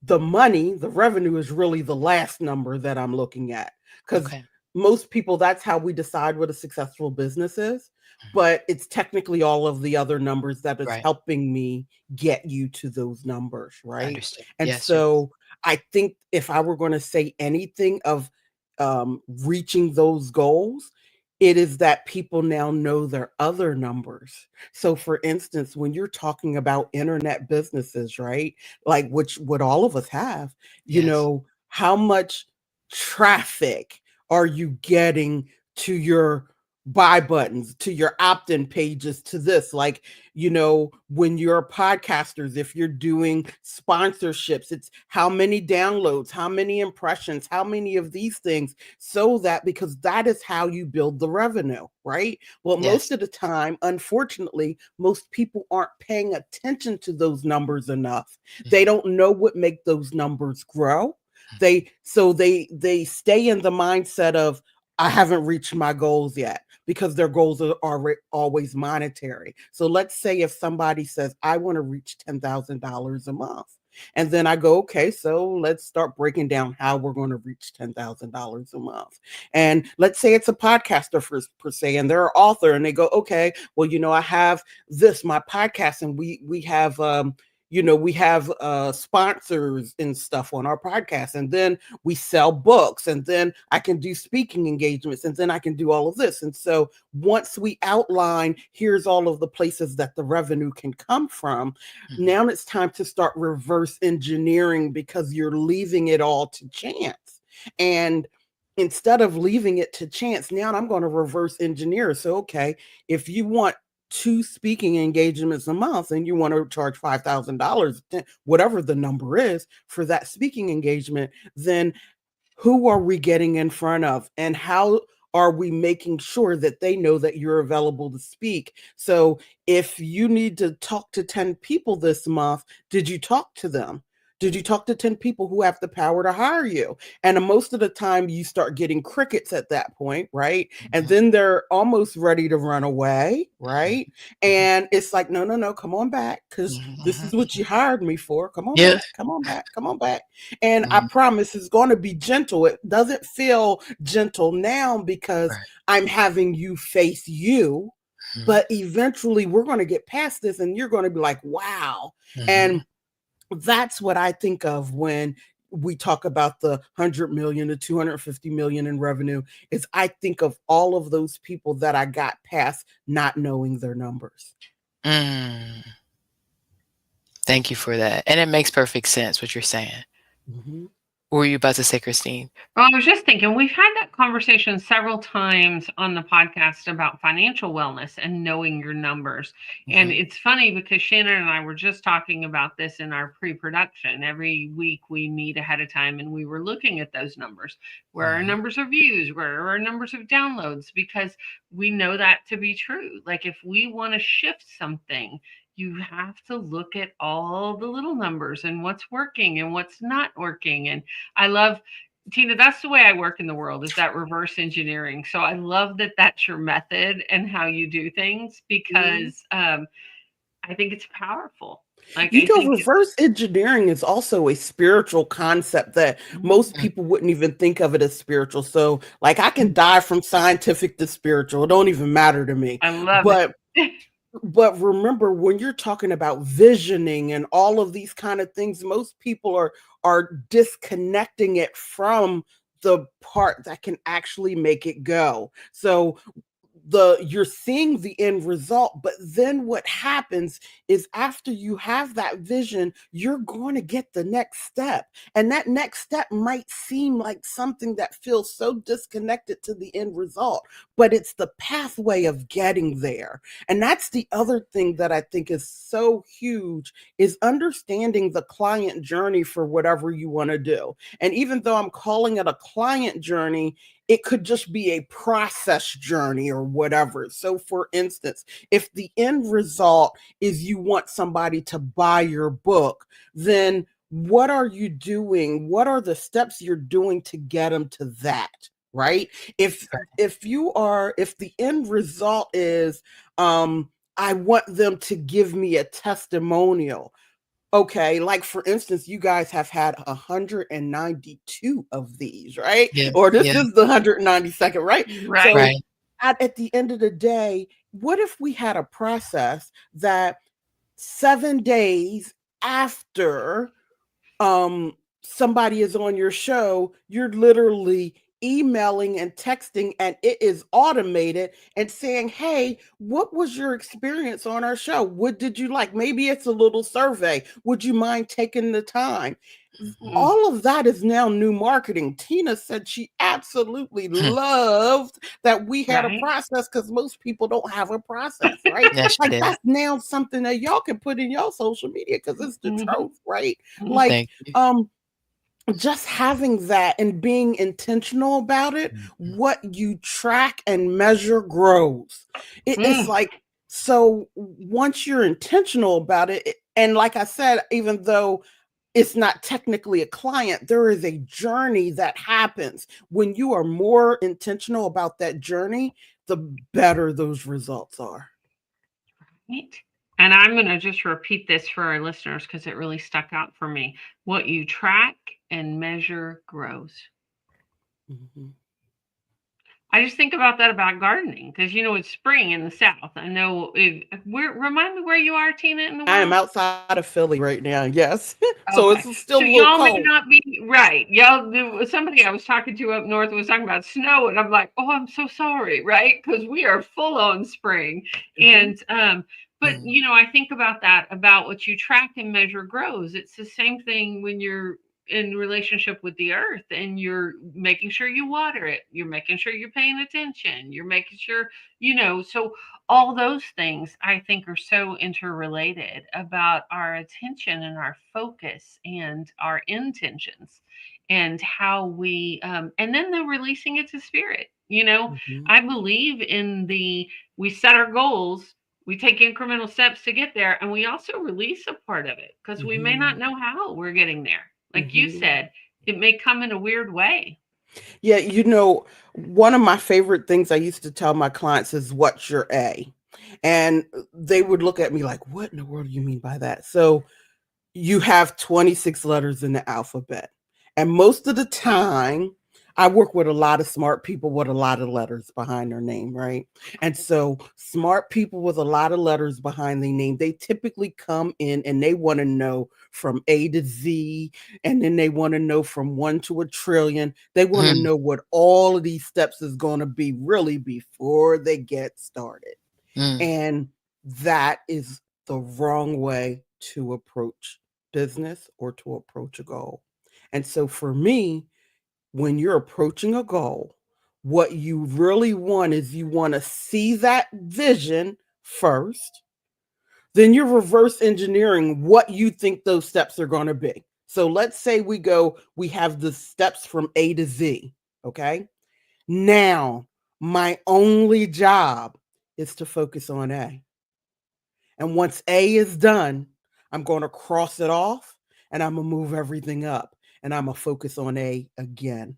the money, the revenue is really the last number that I'm looking at. Because Okay. most people, that's how we decide what a successful business is. Mhm. But it's technically all of the other numbers that is Right. helping me get you to those numbers, right? Understood. And Yes, yes. so I think if I were going to say anything of reaching those goals, it is that people now know their other numbers. So, for instance, when you're talking about internet businesses, right? Like which what all of us have, Yes. how much traffic are you getting to your buy buttons, to your opt-in pages, to this? Like, when you're podcasters, if you're doing sponsorships, it's how many downloads, how many impressions, how many of these things, so that because that is how you build the revenue, right? Well, most Yes. of the time, unfortunately, most people aren't paying attention to those numbers enough. They Mhm, don't know what make those numbers grow. mhm, They stay in the mindset of I haven't reached my goals yet because their goals are always monetary. So let's say if somebody says I want to reach $10,000 a month. And then I go, okay, so let's start breaking down how we're going to reach $10,000 a month. And let's say it's a podcaster per se, and they're an author, and they go, okay, well, I have this, my podcast, and we have we have sponsors and stuff on our podcast, and then we sell books, and then I can do speaking engagements, and then I can do all of this. And so once we outline, here's all of the places that the revenue can come from, mhm, now it's time to start reverse engineering because you're leaving it all to chance. And instead of leaving it to chance, now I'm going to reverse engineer. So, okay, if you want two speaking engagements a month and you want to charge $5,000, whatever the number is for that speaking engagement, then who are we getting in front of and how are we making sure that they know that you're available to speak? So if you need to talk to 10 people this month, did you talk to them? Did you talk to 10 people who have the power to hire you? And most of the time you start getting crickets at that point, right? And mhm, then they're almost ready to run away, mhm, right? mhm, And it's like, no, no, no, come on back, because mhm, this is mhm, what you mhm. hired me for. Come on Yeah. back, come on back, come on back. And I Mhm, promise it's going to be gentle. It doesn't feel gentle now because right. I'm having you face you, Mhm, but eventually we're going to get past this and you're going to be like, wow. mhm, And that's what I think of when we talk about the 100 million to 250 million in revenue, is I think of all of those people that I got past not knowing their numbers. mm. Thank you for that, and it makes perfect sense what you're saying. Mhm. What were you about to say, Christine? Well, I was just thinking we've had that conversation several times on the podcast about financial wellness and knowing your numbers. And Mhm. it's funny because Shannon and I were just talking about this in our pre production. Every week we meet ahead of time and we were looking at those numbers. Where are our Mhm. numbers of views? Where are our numbers of downloads? Because we know that to be true. Like if we want to shift something, you have to look at all the little numbers and what's working and what's not working. And I love, Tina, that's the way I work in the world, is that reverse engineering. So I love that that's your method and how you do things, Mhm. because I think it's powerful. Like You I know, think it's reverse engineering is also a spiritual concept that most Mm. people wouldn't even think of it as spiritual. So, like, I can Mm. dive from scientific to spiritual. It don't even matter to me. I love it. But remember, when you're talking about visioning and all of these kind of things, most people are disconnecting it from the part that can actually make it go. So you're seeing the end result, but then what happens is after you have that vision, you're going to get the next step, and that next step might seem like something that feels so disconnected to the end result, but it's the pathway of getting there. And that's the other thing that I think is so huge, is understanding the client journey for whatever you want to do. And even though I'm calling it a client journey, it could just be a process journey or whatever. So, for instance, if the end result is you want somebody to buy your book, then what are you doing? What are the steps you're doing to get them to that? Right? If Right. if the end result is I want them to give me a testimonial. Okay, like for instance, you guys have had 192 of these, right? Yeah. Or this Yeah. is the 192nd, right? Right. So Right. at the end of the day, what if we had a process that 7 days after somebody is on your show, you're literally emailing and texting, and it is automated and saying, hey, what was your experience on our show? What did you like? Maybe it's a little survey. Would you mind taking the time? Mhm. Mm, All of that is now new marketing. Tina said she absolutely Hmm. loved that we had a right. process, because most people don't have a process, right? Yes, she Like did. that's now something that y'all can put in your social media because it's the Hmm. truth, right? Hmm. Like Thank you. um just having that and being intentional about it, Mhm. what you track and measure grows. It's Mm. like, so once you're intentional about it, and like I said, even though it's not technically a client, there is a journey that happens. When you are more intentional about that journey, the better those results are. Right. And I'm going to just repeat this for our listeners because it really stuck out for me. What you track and measure grows. Mhm. I just think about that about gardening because it's spring in the South. I know. Where, remind me where you are, Tina, in the I am world. outside of Philly right now. Yes. So Okay, it's still so a little y'all may cold. not be right. Y'all, there was somebody I was talking to up north was talking about snow, and I'm like, oh, I'm so sorry, right? Because we are full on spring, Mhm. and but Mm. I think about that, about what you track and measure grows. It's the same thing when you're in relationship with the earth and you're making sure you water it, you're making sure you're paying attention, you're making sure, so all those things I think are so interrelated about our attention and our focus and our intentions and how we and then the releasing it to spirit. Mhm. I believe in the, we set our goals, we take incremental steps to get there, and we also release a part of it because we may not Mhm. know how we're getting there. Like you Mhm. said, it may come in a weird way. Yeah, one of my favorite things I used to tell my clients is, what's your A? And they would look at me like, what in the world do you mean by that? So you have 26 letters in the alphabet. And most of the time, I work with a lot of smart people with a lot of letters behind their name, right? And so, smart people with a lot of letters behind their name, they typically come in and they want to know from A to Z, and then they want to know from one to a trillion. They want to Mm. know what all of these steps is going to be really before they get started. Mm. And that is the wrong way to approach business or to approach a goal. And so for me, when you're approaching a goal, What you really want is you want to see that vision first, then you're reverse engineering what you think those steps are going to be. So let's say we have the steps from A to Z. Okay. Now, my only job is to focus on A. And once A is done, I'm going to cross it off and I'm going to move everything up and I'm going to focus on A again.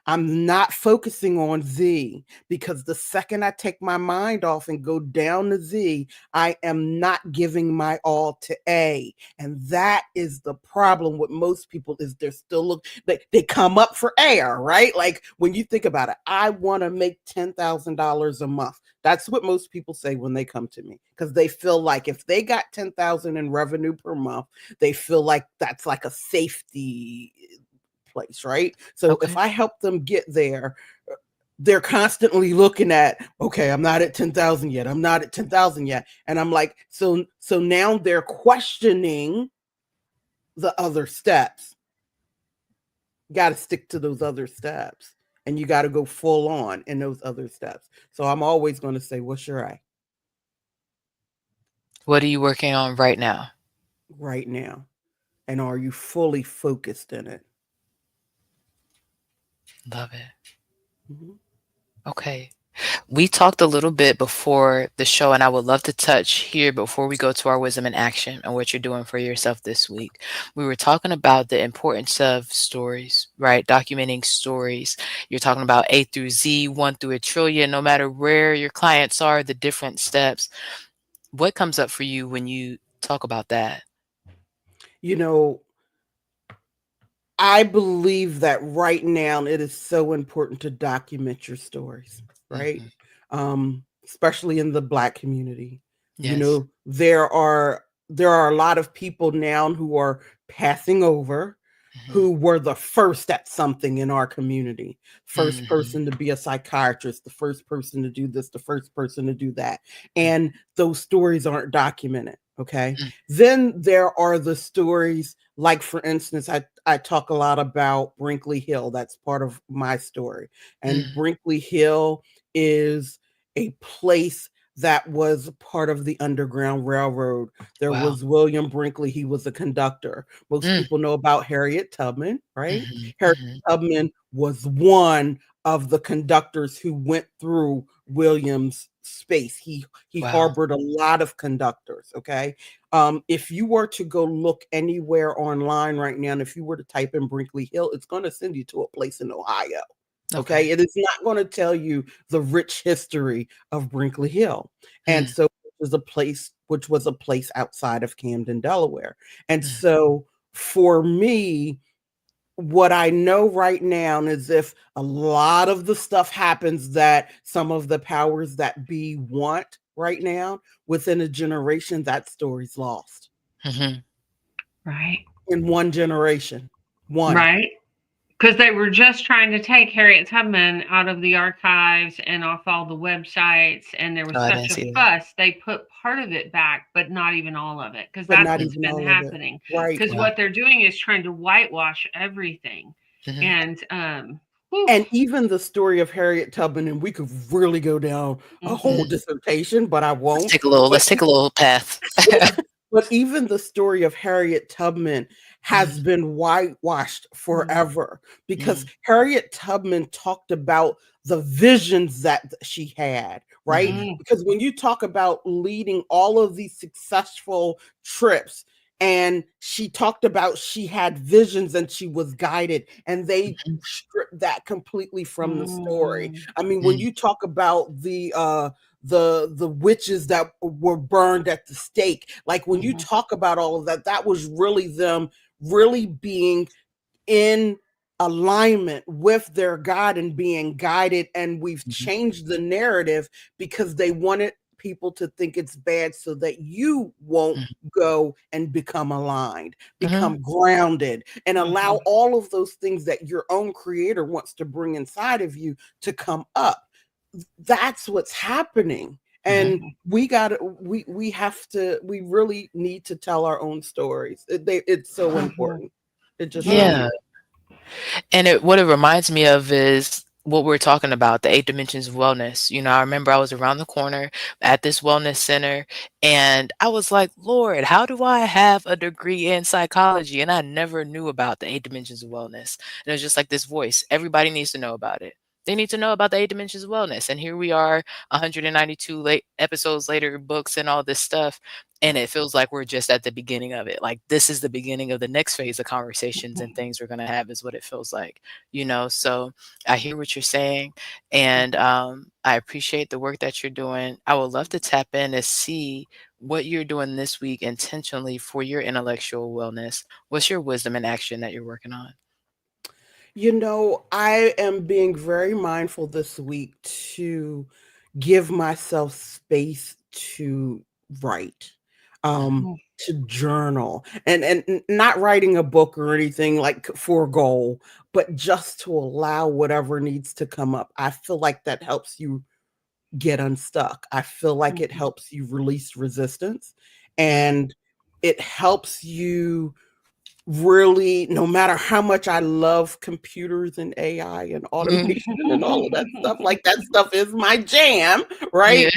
I'm not focusing on Z because the second I take my mind off and go down to Z, I am not giving my all to A. And that is the problem with most people is they're still they come up for air, right? Like when you think about it, I want to make $10,000 a month. That's what most people say when they come to me because they feel like if they got 10,000 in revenue per month, they feel like that's like a safety place, right? So if Okay. I help them get there, they're constantly looking at, okay, I'm not at 10,000 yet. I'm not at 10,000 yet. And I'm like, so now they're questioning the other steps. You got to stick to those other steps and you got to go full on in those other steps. So I'm always going to say, what's your A What are you working on right now? right now? And are you fully focused in it? Love it. Mhm. Okay. We talked a little bit before the show, and I would love to touch here before we go to our wisdom in action and what you're doing for yourself this week. We were talking about the importance of stories, right? Documenting stories. You're talking about A through Z, one through a trillion, no matter where your clients are, the different steps. What comes up for you when you talk about that? You know, I believe that right now it is so important to document your stories, right? Hmm. Especially in the Black community. You Yes. know, there are a lot of people now who are passing over Hmm. who were the first at something in our community. First Hmm. person to be a psychiatrist, the first person to do this, the first person to do that. And those stories aren't documented. Okay. Then there are the stories, like for instance, I talk a lot about Brinkley Hill. That's part of my story. And Hmm. Brinkley Hill is a place that was part of the Underground Railroad. There Wow. was William Brinkley, he was a conductor. Most Mm. people know about Harriet Tubman, right? Mhm, Harriet mhm. Tubman was one of the conductors who went through William's space. He Wow. harbored a lot of conductors, okay? If you were to go look anywhere online right now, and if you were to type in Brinkley Hill, it's going to send you to a place in Ohio. Okay, Okay. it is not going to tell you the rich history of Brinkley Hill, and Mm, so which was a place outside of Camden, Delaware, and mm. so for me, what I know right now is if a lot of the stuff happens that some of the powers that be want right now, within a generation, that story's lost Mhm. Right. in one generation. One. Right. Because they were just trying to take Harriet Tubman out of the archives and off all the websites, and there was Oh, I such didn't a see that. fuss. They put part of it back, but not even all of it, because But that's not what's even been all of it. happening. Right. Because Wow. what they're doing is trying to whitewash everything, Mhm. and whew, And even the story of Harriet Tubman, and we could really go down a whole Mm. dissertation, but I Let's won't. take a little But let's take a little path. but even the story of Harriet Tubman has Mhm, been whitewashed mm, forever because mm, Harriet Tubman talked about the visions that she had, right? mhm, mm, Because when you talk about leading all of these successful trips, and she talked about she had visions and she was guided, and they mhm, stripped that completely from the story. mm, I mean, when mm, you talk about the witches that were burned at the stake, like when you mhm, talk about all of that, that was really them really being in alignment with their God and being guided. And we've mhm, changed the narrative because they wanted people to think it's bad so that you won't mhm, go and become aligned, mhm, become grounded, and allow mhm, all of those things that your own creator wants to bring inside of you to come up. That's what's happening. mhm. And we really need to tell our own stories. It's so mhm, important. It just really Yeah, mhm, is. and what it reminds me of is what we're talking about, the 8 dimensions of wellness. I remember I was around the corner at this wellness center and I was like, Lord, how do I have a degree in psychology? And I never knew about the 8 dimensions of wellness. And it was just like this voice. Everybody needs to know about it. They need to know about the 8 dimensions of wellness. And here we are, 192 episodes later, books and all this stuff. And it feels like we're just at the beginning of it. Like this is the beginning of the next phase of conversations and things we're going to have, is what it feels like. So I hear what you're saying, and I appreciate the work that you're doing. I would love to tap in and see what you're doing this week intentionally for your intellectual wellness. What's your wisdom and action that you're working on? I am being very mindful this week to give myself space to write, Mhm. to journal, and not writing a book or anything like for a goal, but just to allow whatever needs to come up. I feel like that helps you get unstuck. I feel like it Mhm. helps you release resistance, and it helps you really, no matter how much I love computers and AI and Mhm. automation and all of that stuff, like that stuff is my jam, Yeah, right?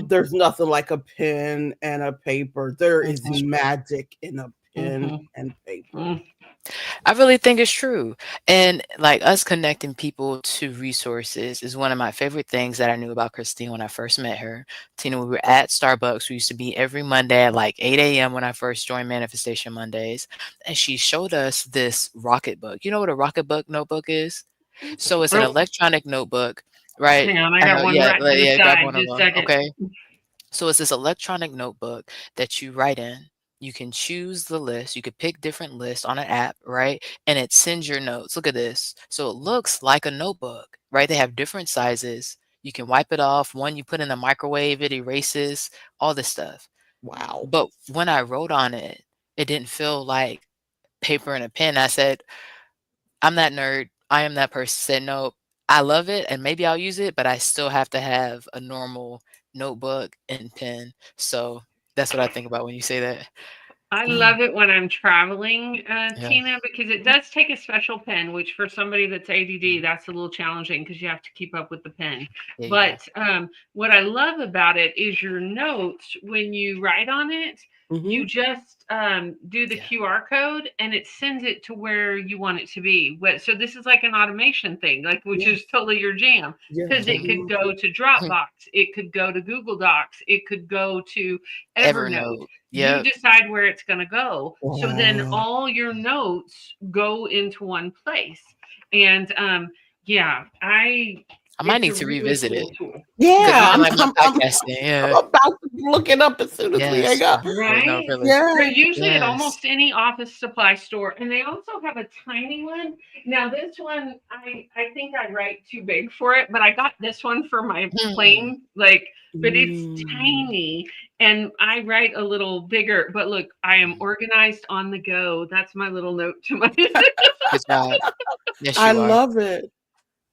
There's nothing like a pen and a paper. There is that's Mhm. true. magic in a pen Mhm. and paper. Mhm. I really think it's true. And like us connecting people to resources is one of my favorite things that I knew about Christine when I first met her. Tina, we were at Starbucks. We used to meet every Monday at like 8 a.m. when I first joined Manifestation Mondays. And she showed us this Rocket Book. You know what a Rocket Book notebook is? So it's an Oh, electronic notebook, right? hang on. I I got know, one yeah, right to the yeah, grab side. one of Just a them. second. Okay. So it's this electronic notebook that you write in. You can choose the list. You could pick different lists on an app, right? And it sends your notes. Look at this. So it looks like a notebook, right? They have different sizes. You can wipe it off. One you put in the microwave, it erases, all this stuff. Wow. But when I wrote on it, it didn't feel like paper and a pen. I said, I'm that nerd. I am that person. Said, no, I love it and maybe I'll use it, but I still have to have a normal notebook and pen. So that's what I think about when you say that. I love it when I'm traveling, Yeah, Tina, because it does take a special pen, which for somebody that's ADD, that's a little challenging because you have to keep up with the pen. there you go. But what I love about it is your notes, when you write on it, you Hmm. just do the Yeah. QR code and it sends it to where you want it to be. So this is like an automation thing, like which Yeah. is totally your jam Yeah. because it could Mhm. go to Dropbox, it could go to Google Docs, it could go to Evernote. Evernote. You Yep. decide where it's going to go. So then Wow. all your notes go into one place. And yeah, I I might it's need a to really revisit it cool tool. because Yeah, even like my podcasting. I'm Yeah. about to look it up as soon as we Yes. hang up. For real. No, Right? really. They're Yeah. usually at Yes. almost any office supply store, and they also have a tiny one. Now, this one, I think I write too big for it, but I got this one for my Hmm. plane, like, but it's Mm. tiny, and I write a little bigger. But look, I am Mhm. organized on the go. That's my little note to my. Good job. Yes, I you are. love it.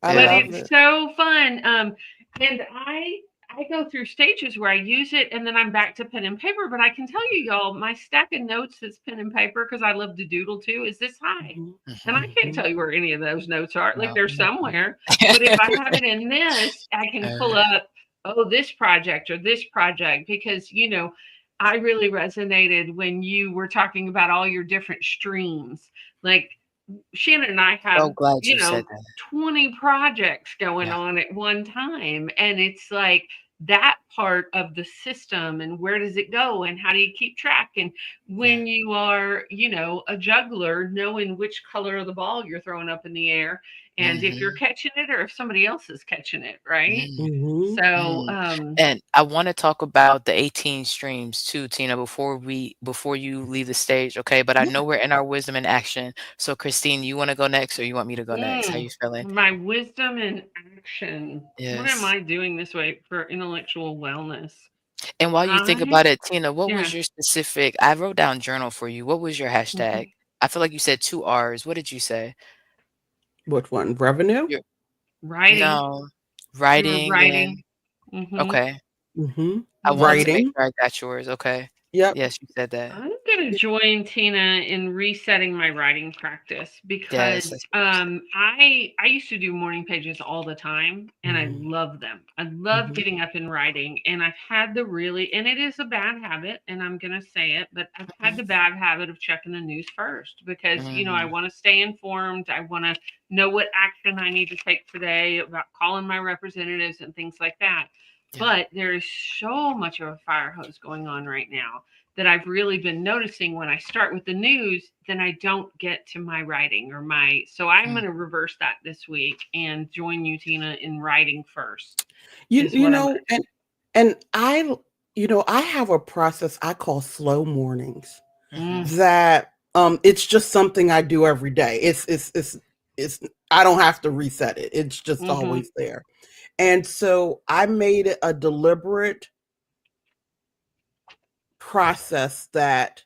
I But Yeah. love it's it. so fun. And I go through stages where I use it and then I'm back to pen and paper. But I can tell you, y'all, my stack of notes that's pen and paper because I love to doodle too is this high. Mhm. And I Hmm. can't Mhm. tell you where any of those notes are. Like No. they're somewhere. But if I have it in this, I can Uh, pull up, oh, this project or this project because, I really resonated when you were talking about all your different streams. Like Shannon and I so have, glad you you said know, that. 20 projects going Yeah. on at one time. And it's like that part of the system and where does it go and how do you keep track? And Yeah. when you are, a juggler, knowing which color of the ball you're throwing up in the air and if you're Hmm. catching it or if somebody else is catching it, right? Mm, Mhm. So, mm. And I wanna talk about the 18 streams too, Tina, before you leave the stage, okay? But I Yeah. know we're in our wisdom and action. So, Christine, you wanna go next or you want me to go next? How mm, you feeling? my wisdom and action. What am Yes. I doing this way for intellectual wellness? And while you think I about it, Tina, what was Yeah. your specific I wrote down journal for you. What was your hashtag? Mhm. I feel like you said 2 R's. What did you say? Which one? Revenue? Your Writing. no. You were Writing writing. and Mhm. okay. I wanted to Mhm. make Writing. sure I got yours, okay. Yep. Yes, you said that. I'm going to join Tina in resetting my writing practice Yes, because that's good. I used to do morning pages all the time and I Mhm, love them. I love mhm, getting up and writing, and I've had the really, and it is a bad habit, and I'm going to say it, but I've had Mhm. the bad habit of checking the news first because I Mhm. want to stay informed. I want to know what action I need to take today about calling my representatives and things like that. Yeah. But there is so much of a fire hose going on right now that I've really been noticing when I start with the news, then I don't get to my writing or my. So I'm Mm. going to reverse that this week and join you, Tina, in writing first, You is you what I'm know, going and I have a process I call slow mornings to Mhm. that it's just something I do every day. It's I don't have to reset it. It's do. just Mm-hmm. always there. And so I made it a deliberate process that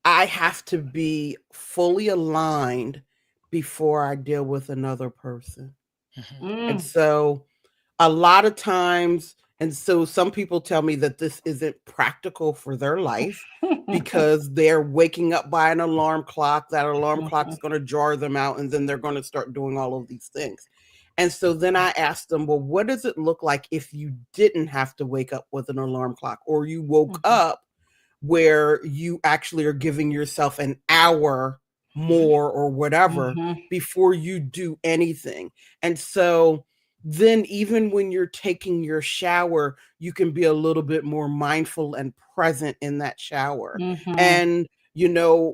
I have to be fully aligned before I deal with another person. Mhm. And Mm. so a lot of times, and so some people tell me that this isn't practical for their life because they're waking up by an alarm clock. That alarm clock Mm-hmm. is going to jar them out, and then they're going to start doing all of these things. And so then I asked them, well, what does it look like if you didn't have to wake up with an alarm clock, or you woke Mm-hmm. up where you actually are giving yourself an hour more or whatever Mm-hmm. before you do anything? And so then even when you're taking your shower, you can be a little bit more mindful and present in that shower. Mm-hmm. And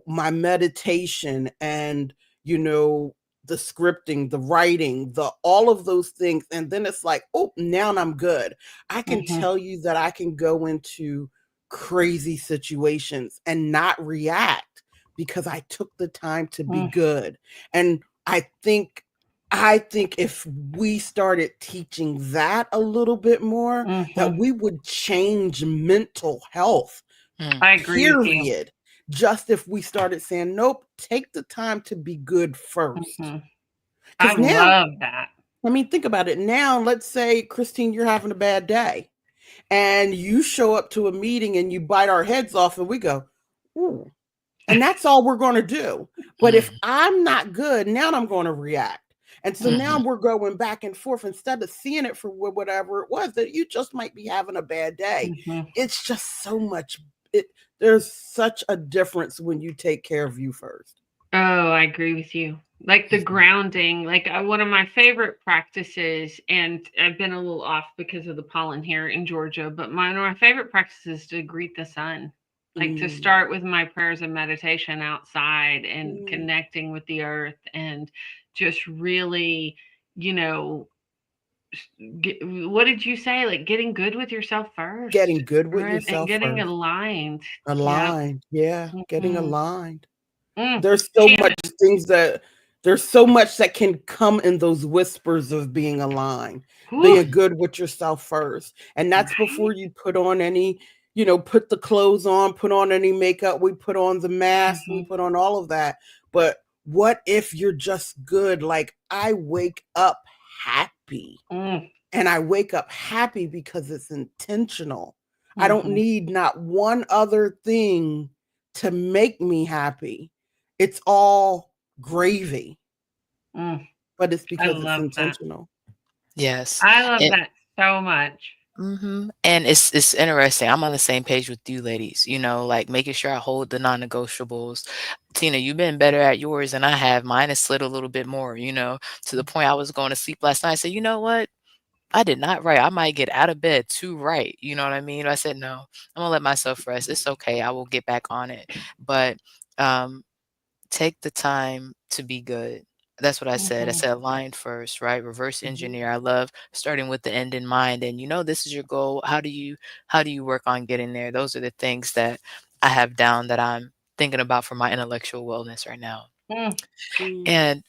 my meditation and the scripting, the writing, the all of those things, and then it's like, oh, now I'm good. I can Mm-hmm. tell you that I can go into crazy situations and not react because I took the time to be good. And I think if we started teaching that a little bit more, that Mm-hmm. we would change mental health, Mm. I agree with you. period. Just if we started saying, nope, take the time to be good first. Mm-hmm. I Because now, love that. I mean, think about it. Now, let's say, Christine, you're having a bad day and you show up to a meeting and you bite our heads off and we go, ooh, and that's all we're going to do. But if Mhm. I'm not good, now I'm going to react. And so now Mhm. we're going back and forth instead of seeing it for whatever it was that you just might be having a bad day. Mm-hmm. It's just so much. It There's such a difference when you take care of you first. Oh, I agree with you. Like the Mhm. grounding, like one of my favorite practices, and I've been a little off because of the pollen here in Georgia, but one of my favorite practices is to greet the sun. Like to Mm, start with my prayers and meditation outside and mm. connecting with the earth and just really, you know, what did you say? Like getting good with yourself first, Getting good with right? And yourself getting first. aligned. Yep. Aligned. Yeah, getting Mm-hmm. aligned. Mm. There's so Shannon, much things that there's so much that can come in those whispers of being aligned, whew, being good with yourself first. And that's before right? you put on any, put the clothes on, put on any makeup, we put on the mask, we Mhm. put on all of that. But what if you're just good? Like I wake up happy. Mm, And I wake up happy because it's intentional. I don't mhm, need not one other thing to make me happy. It's all gravy, mm. but it's I because it's love that. intentional. Yes. I love And that so much. and it's interesting. I'm on the same page with you ladies, like making sure I hold the non-negotiables. Tina, you've been better at yours than I have. Mine has slid a little bit more, to the point I was going to sleep last night. I said, you know what? I did not write. I might get out of bed to write. You know what I mean? I said, no, I'm gonna let myself rest. It's okay. I will get back on it. But um take the time to be good. That's what I said. I Mhm, said align first, right? Reverse Mhm. engineer. I love starting with the end in mind. And this is your goal. How do you work on getting there? Those are the things that I have down that I'm thinking about for my intellectual wellness right now. mm. Mm. And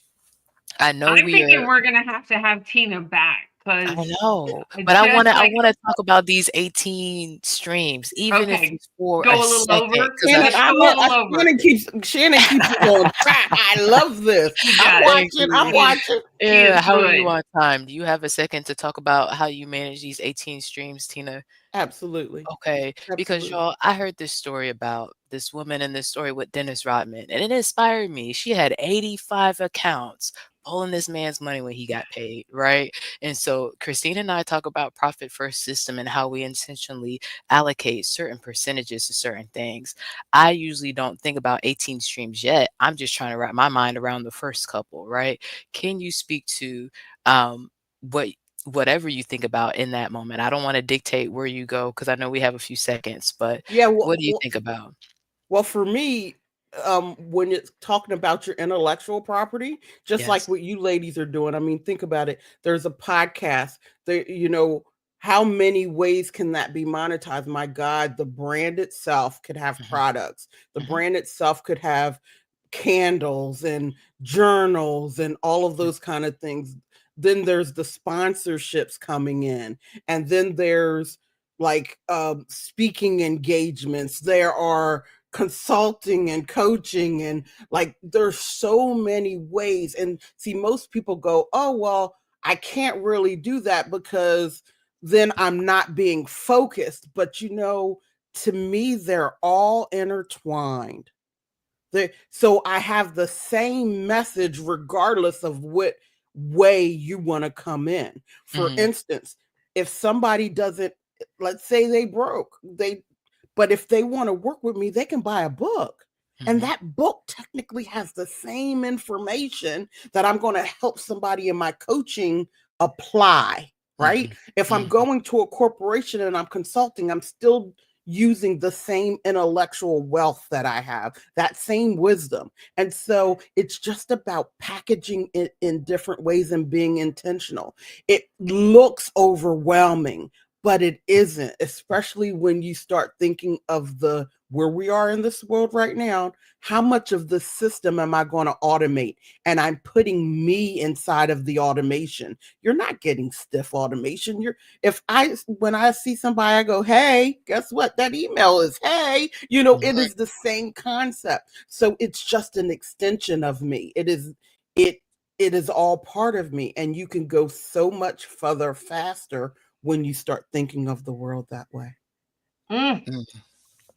I know I'm we thinking are we're gonna have to have Tina back I because know, but just I like, wanna talk about these 18 streams, even if okay, it's for a go a little second, over. 'cause Shannon, Let's I go a love little over. Shannon keeps it on track. I love this. She I'm does. thank watching. I'm you. She is watching. she is Yeah, how are you good. on time? Do you have a second to talk about how you manage these 18 streams, Tina? Absolutely. Okay, because Absolutely. y'all, I heard this story about this woman in this story with Dennis Rodman, and it inspired me. She had 85 accounts pulling this man's money when he got paid, right? And so Christine and I talk about profit first system and how we intentionally allocate certain percentages to certain things. I usually don't think about 18 streams yet. I'm just trying to wrap my mind around the first couple, right? Can you speak to what whatever you think about in that moment? I don't wanna dictate where you go because I know we have a few seconds, but Yeah. what do you think about? Well, for me, when it's talking about your intellectual property, just like Yes. what you ladies are doing, I mean, think about it. There's a podcast. How many ways can that be monetized? My God, the brand itself could have Mhm, products. The mhm, brand itself could have candles and journals and all of mm, those kind of things. Then there's the sponsorships coming in, and then there's like speaking engagements. There are consulting and coaching, and like there's so many ways. And see, most people go, oh well, I can't really do that because then I'm not being focused. But to me, they're all intertwined. So I have the same message regardless of what way you want to come in. For mhm, instance, if somebody doesn't, let's say they broke, but if they want to work with me, they can buy a book. And mhm, that book technically has the same information that I'm going to help somebody in my coaching apply, right? mhm, If I'm mhm, going to a corporation and I'm consulting, I'm still using the same intellectual wealth that I have, that same wisdom. And so it's just about packaging it in different ways and being intentional. It looks overwhelming, but it isn't, especially when you start thinking of the where we are in this world right now. How much of the system am I going to automate? And I'm putting me inside of the automation. You're not getting stiff automation. If I when I see somebody, I go, hey, guess what? That email is hey, it mhm, is the same concept. So it's just an extension of me. It it is all part of me. And you can go so much further faster when you start thinking of the world that way. Mm. mhm.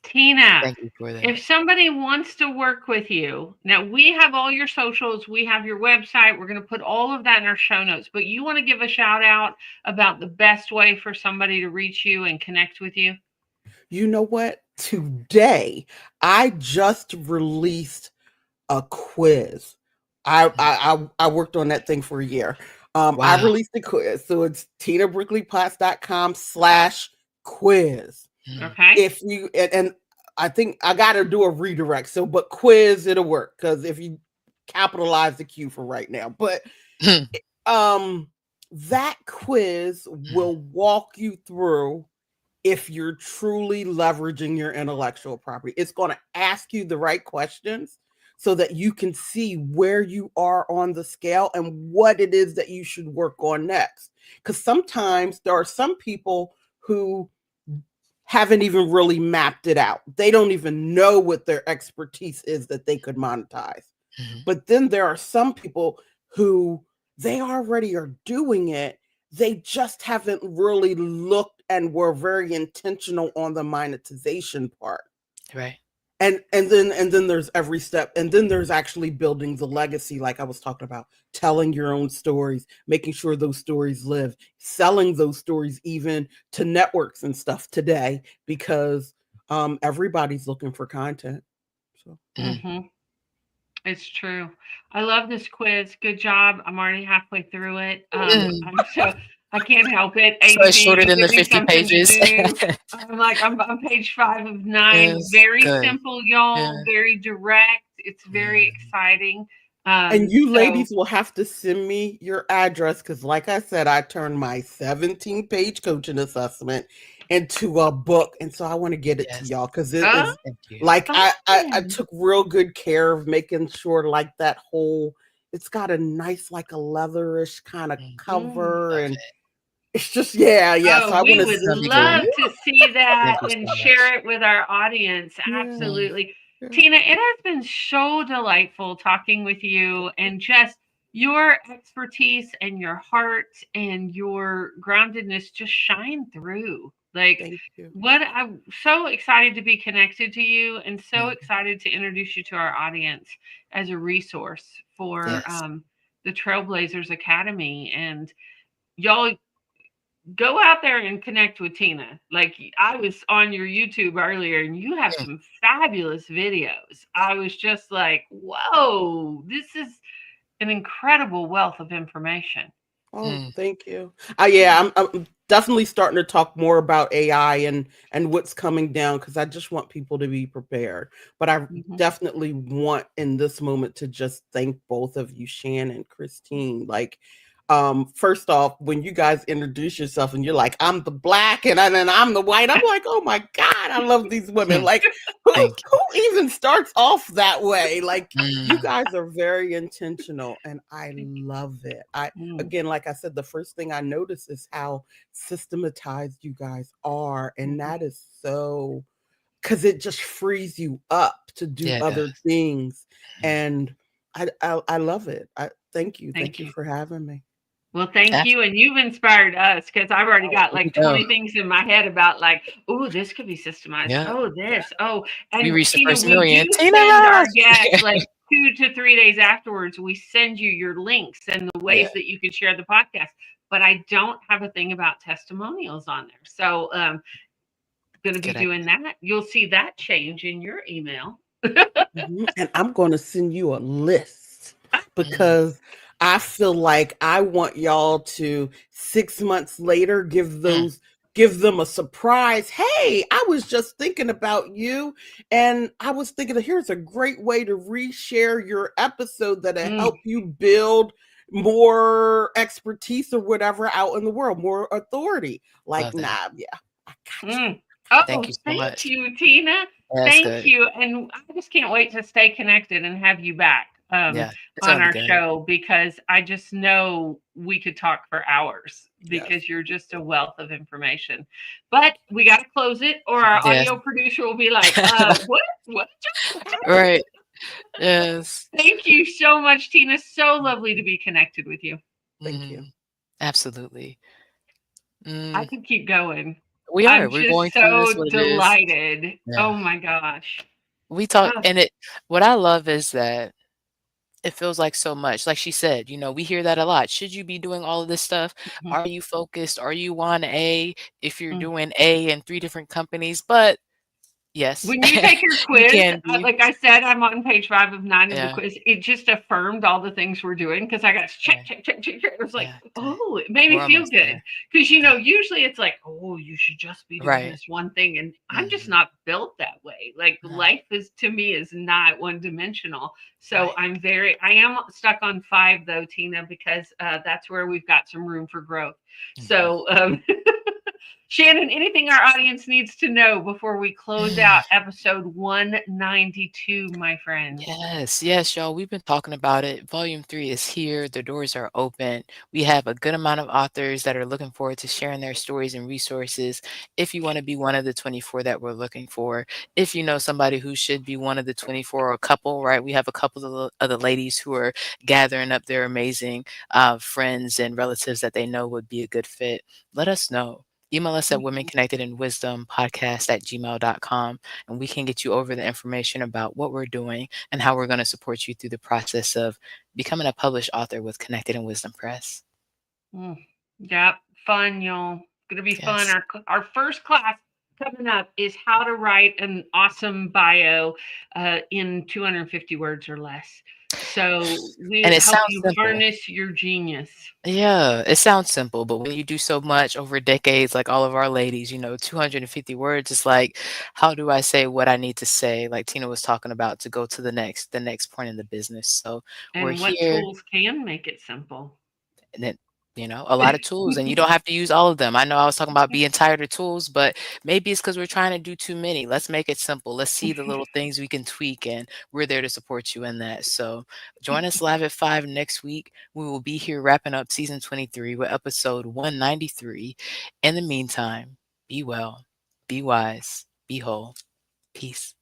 Tina, Thank you for if that. somebody wants to work with you, now we have all your socials, we have your website. We're going to put all of that in our show notes, but you want to give a shout out about the best way for somebody to reach you and connect with you? You know what? Today, I just released a quiz. Mm. I worked on that thing for a year. I Wow. released a quiz. So it's tinabrinkleypots.com/quiz. Mhm, Okay. If you and I think I gotta do a redirect. So but quiz, it'll work because if you capitalize the Q for right now. But mhm, um that quiz mhm, will walk you through if you're truly leveraging your intellectual property. It's going to ask you the right questions so that you can see where you are on the scale and what it is that you should work on next. Because sometimes there are some people who haven't even really mapped it out. They don't even know what their expertise is that they could monetize. mhm. But then there are some people who they already are doing it. They just haven't really looked and were very intentional on the monetization part. Right. And then there's every step, and then there's actually building the legacy, like I was talking about, telling your own stories, making sure those stories live, selling those stories even to networks and stuff today, because everybody's looking for content. So yeah. Mhm, Mhm. It's true. I love this quiz. Good job. I'm already halfway through it. mm. I'm so I can't help it. So it's shorter ADD, than give the me 50 something to pages. do. I'm page 5 of 9. It's Very good. simple, Yeah. y'all. Very direct. It's very Mhm, exciting. And you So ladies will have to send me your address because, like I said, I turned my 17-page coaching assessment into a book. And so I want to get it to yes. y'all because it uh, is Thank you. like I fun. took real good care of making sure, like, it's got a nice, like a leatherish kind of Mm, Mm. cover. love And it. it's just, yeah, yeah. So Oh, I want we to would That'd be see. great. love to see that Thank you and so much. share it with our audience. Yeah, Mm, Absolutely. yeah. Tina, it has been so delightful talking with you and just your expertise and your heart and your groundedness just shine through. Like, Thank you. what I'm so excited to be connected to you and so mm, excited to introduce you to our audience as a resource for yes. the Trailblazers Academy. And y'all go out there and connect with Tina. Like, I was on your YouTube earlier and you have Mm, some fabulous videos. I was just like, whoa, this is an incredible wealth of information. Oh, mm, thank you. Yeah, I'm definitely starting to talk more about AI and what's coming down because I just want people to be prepared. But I Mhm. definitely want in this moment to just thank both of you, Shannon and Christine. Like, first off, when you guys introduce yourself and you're like, I'm the black and then I'm the white, I'm like, oh my God, I love these women. mm, Like, who thank you. who even starts off that way? Like, you Mm, guys are very intentional and I Thank love it. I you. again, like I said, the first thing I noticed is how systematized you guys are. And Mhm. that is so because it just frees you up to do yeah, it other does. things. Mm, And I love it. I thank you. Thank Thank you you. for having me. Well, thank abs you, and you've inspired us because I've already got there you like go. 20 things in my head about like, oh, this could be systemized. Yeah, Oh, Yeah. this. Oh, we and reached the Tina, first we million. do send Tina! our guests like 2 to 3 days afterwards. We send you your links and the Yeah, ways that you can share the podcast. But I don't have a thing about testimonials on there, so going to be good idea. doing that. You'll see that change in your email. Mhm, and I'm gonna send you a list Mm, because I feel like I want y'all to 6 months later mm, give them a surprise. Hey, I was just thinking about you and I was thinking that here's a great way to reshare your episode that'll Mm, help you build more expertise or whatever out in the world, more authority. Like, love that. nah, yeah, I got you. mm. Thank Oh, you so thank much. you, Tina. That's Thank good. you. And I just can't wait to stay connected and have you back Yeah, it's on gonna be our good. show because I just know we could talk for hours Yes. because you're just a wealth of information. But we got to close it or our Yes. audio producer will be like, what just happened? Right. Yes. Thank you so much, Tina. So lovely to be connected with you. Thank you. Mhm. Absolutely. I Mm, could keep going. we are. I'm We're going just to. That's so what it is. delighted. Yeah. Oh my gosh. We talk Oh, and it what I love is that it feels like so much. Like she said, we hear that a lot. Should you be doing all of this stuff? mhm, Are you focused? Are you on A if you're mm. doing A in 3 different companies? But yes, When you take your you quiz, can be. like I said, I'm on page 5 of 9 of the Yeah. quiz. It just affirmed all the things we're doing because I got check, Right. check, check, check, check. It was like, Yeah. Good. oh, it made me We're feel almost good there. because Good. usually it's like, oh, you should just be doing Right. this one thing, and I'm just Mhm. not built that way. Like No. life is to me is not one dimensional. So Right. I am stuck on 5 though, Tina, because that's where we've got some room for growth. Mhm. So Shannon, anything our audience needs to know before we close out episode 192, my friends? Yes, yes, y'all. We've been talking about it. Volume 3 is here. The doors are open. We have a good amount of authors that are looking forward to sharing their stories and resources. If you want to be one of the 24 that we're looking for, if you know somebody who should be one of the 24 or a couple, right? We have a couple of the ladies who are gathering up their amazing friends and relatives that they know would be a good fit. Let us know. Email us at womenconnectedinwisdom podcast@gmail.com and we can get you over the information about what we're doing and how we're going to support you through the process of becoming a published author with Connected in Wisdom Press. Mm, yep, fun, y'all. Gonna be fun. Yes. Our first class coming up is how to write an awesome bio in 250 words or less. So And we it help sounds you simple. harness your genius. Yeah, it sounds simple, but when you do so much over decades, like all of our ladies, 250 words is like, how do I say what I need to say? Like Tina was talking about to go to the next point in the business. So we're And what here. tools can make it simple? A lot of tools, and you don't have to use all of them. I know I was talking about being tired of tools, but maybe it's because we're trying to do too many. Let's make it simple. Let's see the little things we can tweak, and we're there to support you in that. So join us live at 5 next week. We will be here wrapping up season 23 with episode 193. In the meantime, be well, be wise, be whole. Peace.